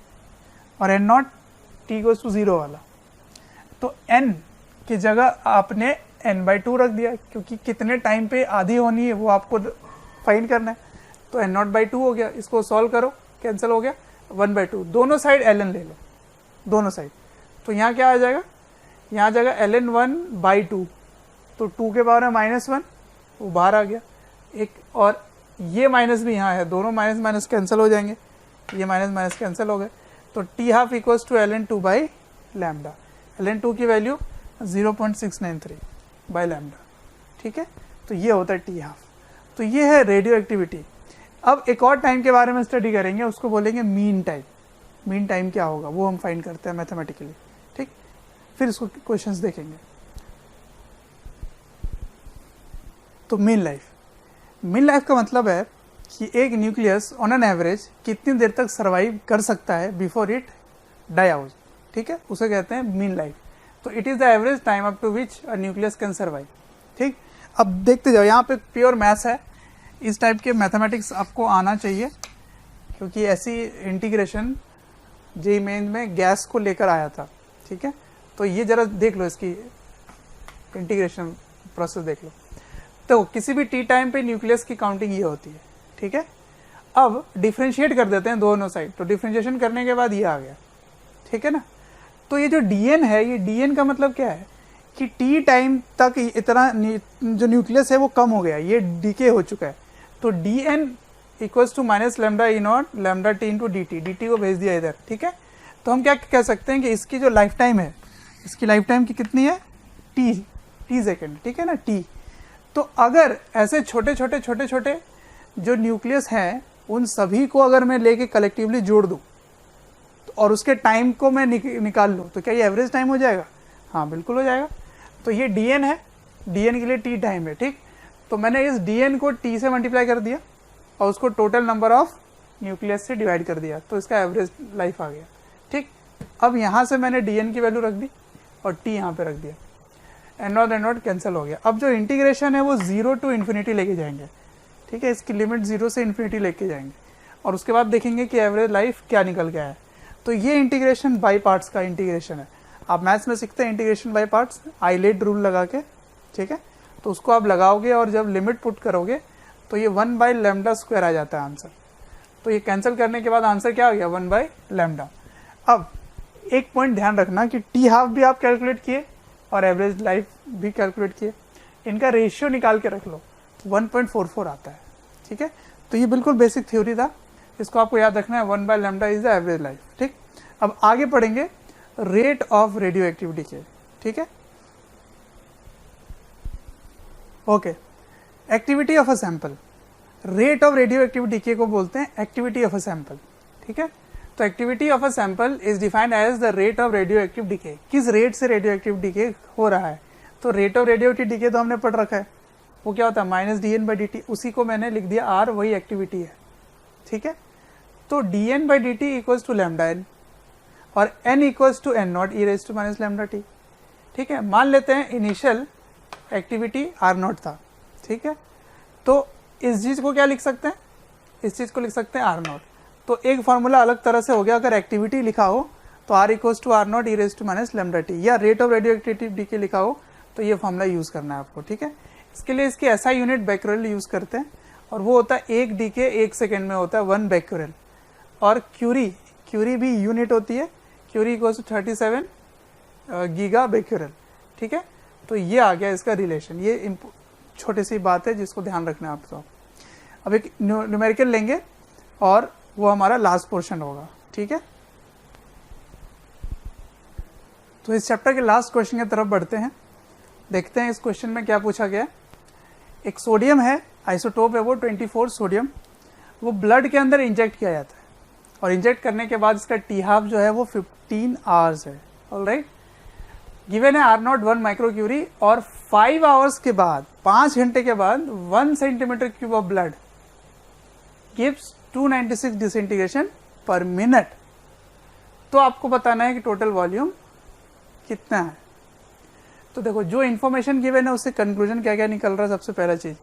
[SPEAKER 1] और n0 t = 0 वाला। तो n की जगह आपने n/2 रख दिया, क्योंकि कितने टाइम पे आधी होनी है वो आपको फाइंड करना है। तो n0/2 हो गया, इसको सॉल्व करो, कैंसिल हो गया, 1/2। दोनों साइड ln ले लो, दोनों साइड। तो यहाँ क्या आ जाएगा? यहाँ आ जाएगा ln1/2, तो 2 के पावर में -1 वो बाहर आ गया एक, और ये माइनस भी यहाँ है, दोनों माइनस माइनस कैंसिल हो जाएंगे, ये माइनस माइनस कैंसिल हो गए। तो t½ = ln2/λ। ln2 की वैल्यू 0.693/λ। ठीक है, तो ये होता है t½ तो ये है रेडियो एक्टिविटी। अब एक और टाइम के बारे में स्टडी करेंगे, उसको बोलेंगे मीन टाइम। मीन टाइम क्या होगा वो हम फाइंड करते हैं मैथमेटिकली। ठीक फिर इसको क्वेश्चंस देखेंगे। तो मीन लाइफ का मतलब है कि एक न्यूक्लियस ऑन एन एवरेज कितनी देर तक सर्वाइव कर सकता है बिफोर इट डाई आउट, ठीक है, उसे कहते हैं मीन लाइफ। तो it is the average time up to which a nucleus can survive, ठीक। अब देखते जाओ, यहाँ पे प्योर मैथ्स है, इस टाइप के मैथमेटिक्स आपको आना चाहिए, क्योंकि ऐसी इंटीग्रेशन जेईई मेन में गैस को लेकर आया था, ठीक है। तो ये जरा देख लो, इसकी इंटीग्रेशन प्रोसेस देख लो। तो किसी भी टी टाइम पे न्यूक्लियस की काउंटिंग ये होती है, ठीक है। अब डिफ्रेंशिएट कर देते हैं दोनों साइड, तो डिफ्रेंशिएशन करने के बाद ये आ गया, ठीक है ना। तो ये जो डीएन है, ये डीएन का मतलब क्या है कि टी टाइम तक इतना जो न्यूक्लियस है वो कम हो गया, ये डीके हो चुका है। तो D N equals to minus lambda E naught lambda T into D T को भेज दिया इधर, ठीक है। तो हम क्या कह सकते हैं कि इसकी जो लाइफ टाइम है, इसकी लाइफ टाइम की कितनी है, टी सेकेंड, ठीक है ना, टी। तो अगर ऐसे छोटे छोटे जो न्यूक्लियस हैं उन सभी को अगर मैं लेके कलेक्टिवली जोड़ दूँ और उसके टाइम को मैं निकाल लूँ, तो क्या ये एवरेज टाइम हो जाएगा? हाँ, बिल्कुल हो जाएगा। तो ये डीएन है, डीएन के लिए टी टाइम है, ठीक। तो मैंने इस डीएन को टी से मल्टीप्लाई कर दिया और उसको टोटल नंबर ऑफ न्यूक्लियस से डिवाइड कर दिया, तो इसका एवरेज लाइफ आ गया, ठीक। अब यहाँ से मैंने डीएन की वैल्यू रख दी और टी यहाँ पे रख दिया, एन नॉट कैंसिल हो गया। अब जो इंटीग्रेशन है वो 0 टू इन्फिनिटी लेके जाएंगे, ठीक है, इसकी लिमिट 0 से इन्फिनिटी लेके जाएंगे और उसके बाद देखेंगे कि एवरेज लाइफ क्या निकल गया है। तो ये इंटीग्रेशन बाई पार्ट्स का इंटीग्रेशन है। आप मैथ्स में सीखते हैं integration by parts, ILATE rule लगा के, ठीक है। तो उसको आप लगाओगे और जब लिमिट पुट करोगे तो ये 1/λ² आ जाता है आंसर। तो ये कैंसिल करने के बाद आंसर क्या आ गया, 1/λ। अब एक पॉइंट ध्यान रखना कि टी हाफ भी आप कैलकुलेट किए और एवरेज लाइफ भी कैलकुलेट किए, इनका रेशियो निकाल के रख लो, 1.44 आता है, ठीक है। तो ये बिल्कुल बेसिक थ्योरी था, इसको आपको याद रखना है, 1/λ इज द एवरेज लाइफ, ठीक। अब आगे पढ़ेंगे रेट ऑफ रेडियो एक्टिविटी के, ठीक है। Okay, activity of a sample, rate of radio activity के को बोलते हैं एक्टिविटी ऑफ अ सैंपल, ठीक है। तो activity of a sample is defined as the rate of radioactive decay, किस रेट से रेडियो एक्टिव डिके हो रहा है। तो rate of radioactive decay तो हमने पढ़ रखा है, वो क्या होता है, -dn/dt, उसी को मैंने लिख दिया r, वही एक्टिविटी है, ठीक है। तो dn/dt इक्वल्स टू λn और n equals to n0 e⁻⁻t, ठीक है। मान लेते हैं इनिशियल एक्टिविटी r0 था, ठीक है। तो इस चीज़ को क्या लिख सकते हैं, इस चीज़ को लिख सकते हैं r0। तो एक फार्मूला अलग तरह से हो गया, अगर एक्टिविटी लिखा हो तो r equals to r0 e⁻⁻t, या rate of radio activity D के लिखा हो तो ये फार्मूला यूज़ करना है आपको, ठीक है। इसके लिए इसकी SI यूनिट बैक्यूरेल यूज़ करते हैं और वो होता है 1 डीके 1 सेकेंड में होता है 1 बैक्यूरेल। और क्यूरी भी यूनिट होती है, curie equals to 37 giga becquerel, ठीक है। तो ये आ गया इसका रिलेशन, ये छोटी सी बात है जिसको ध्यान रखना है आपको। अब एक न्यूमेरिकल लेंगे और वो हमारा लास्ट पोर्शन होगा, ठीक है। तो इस चैप्टर के लास्ट क्वेश्चन की तरफ बढ़ते हैं, देखते हैं इस क्वेश्चन में क्या पूछा गया। एक सोडियम है, आइसोटोप है वो 24 सोडियम, वो ब्लड के अंदर इंजेक्ट किया जाता है और इंजेक्ट करने के बाद इसका टी हाफ जो है वो 15 आवर्स है, ऑलराइट। गिवन है R0 1 माइक्रोक्यूरी और 5 आवर्स के बाद, 5 घंटे के बाद 1 centimetre cube of blood gives 296 disintegration पर मिनट। तो आपको बताना है कि टोटल वॉल्यूम कितना है। तो देखो, जो इन्फॉर्मेशन गिवन है उससे कंक्लूजन क्या क्या निकल रहा है। सबसे पहला चीज,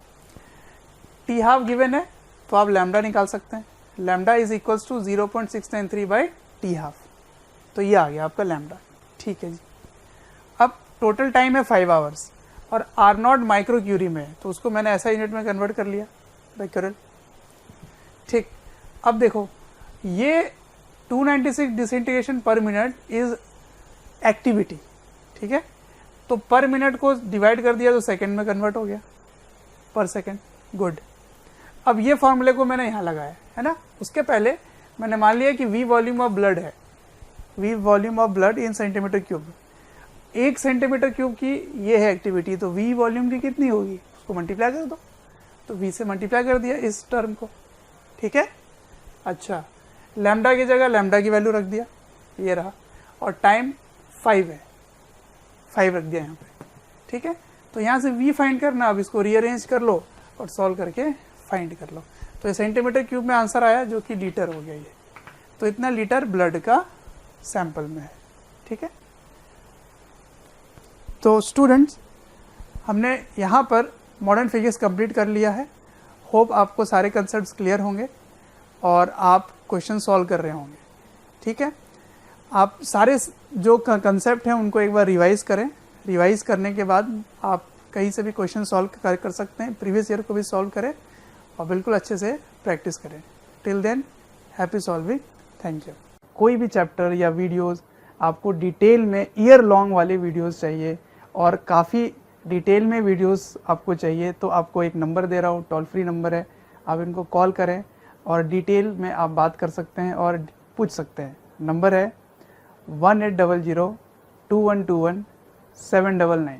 [SPEAKER 1] टी हाफ गिवन है तो आप लैम्डा निकाल सकते हैं, लैम्डा इज इक्वल्स टू 0.693/टी हाफ, तो ये आ गया आपका लैम्डा, ठीक है जी। अब टोटल टाइम है 5 आवर्स और R0 माइक्रोक्यूरी में, तो उसको मैंने ऐसा यूनिट में कन्वर्ट कर लिया, बैक्यूरेल, ठीक। अब देखो, ये 296 डिसइंटीग्रेशन पर मिनट इज एक्टिविटी, ठीक है। तो पर मिनट को डिवाइड कर दिया तो सेकंड में कन्वर्ट हो गया, पर सेकंड, गुड। अब ये फॉर्मूले को मैंने यहाँ लगाया है ना। उसके पहले मैंने मान लिया कि V वॉल्यूम ऑफ ब्लड है, V volume of blood in centimetre cube, 1 centimetre cube की ये है एक्टिविटी, तो V वॉल्यूम की कितनी होगी, उसको मल्टीप्लाई कर दो, तो V से मल्टीप्लाई कर दिया इस टर्म को, ठीक है। अच्छा, लैम्डा की जगह लैम्डा की वैल्यू रख दिया, ये रहा, और टाइम 5 है, 5 रख दिया यहाँ पे, ठीक है। तो यहाँ से v फाइंड करना, अब इसको रीअरेंज कर लो और सॉल्व करके फाइंड कर लो। तो ये सेंटीमीटर क्यूब में आंसर आया जो कि लीटर हो गया ये। तो इतना लीटर ब्लड का सैंपल में है, ठीक है। तो स्टूडेंट्स, हमने यहाँ पर मॉडर्न फिजिक्स कंप्लीट कर लिया है। होप आपको सारे कंसेप्ट्स क्लियर होंगे और आप क्वेश्चन सॉल्व कर रहे होंगे, ठीक है। आप सारे जो कंसेप्ट हैं उनको एक बार रिवाइज करें। रिवाइज करने के बाद आप कहीं से भी क्वेश्चन सॉल्व कर सकते हैं, प्रीवियस ईयर को भी सॉल्व करें और बिल्कुल अच्छे से प्रैक्टिस करें। Till then, happy solving, thank you. कोई भी चैप्टर या वीडियोस आपको डिटेल में ईयर लॉन्ग वाले वीडियोस चाहिए और काफ़ी डिटेल में वीडियोस आपको चाहिए, तो आपको एक नंबर दे रहा हूँ, टोल फ्री नंबर है, आप इनको कॉल करें और डिटेल में आप बात कर सकते हैं और पूछ सकते हैं। नंबर है 1800 2121 799।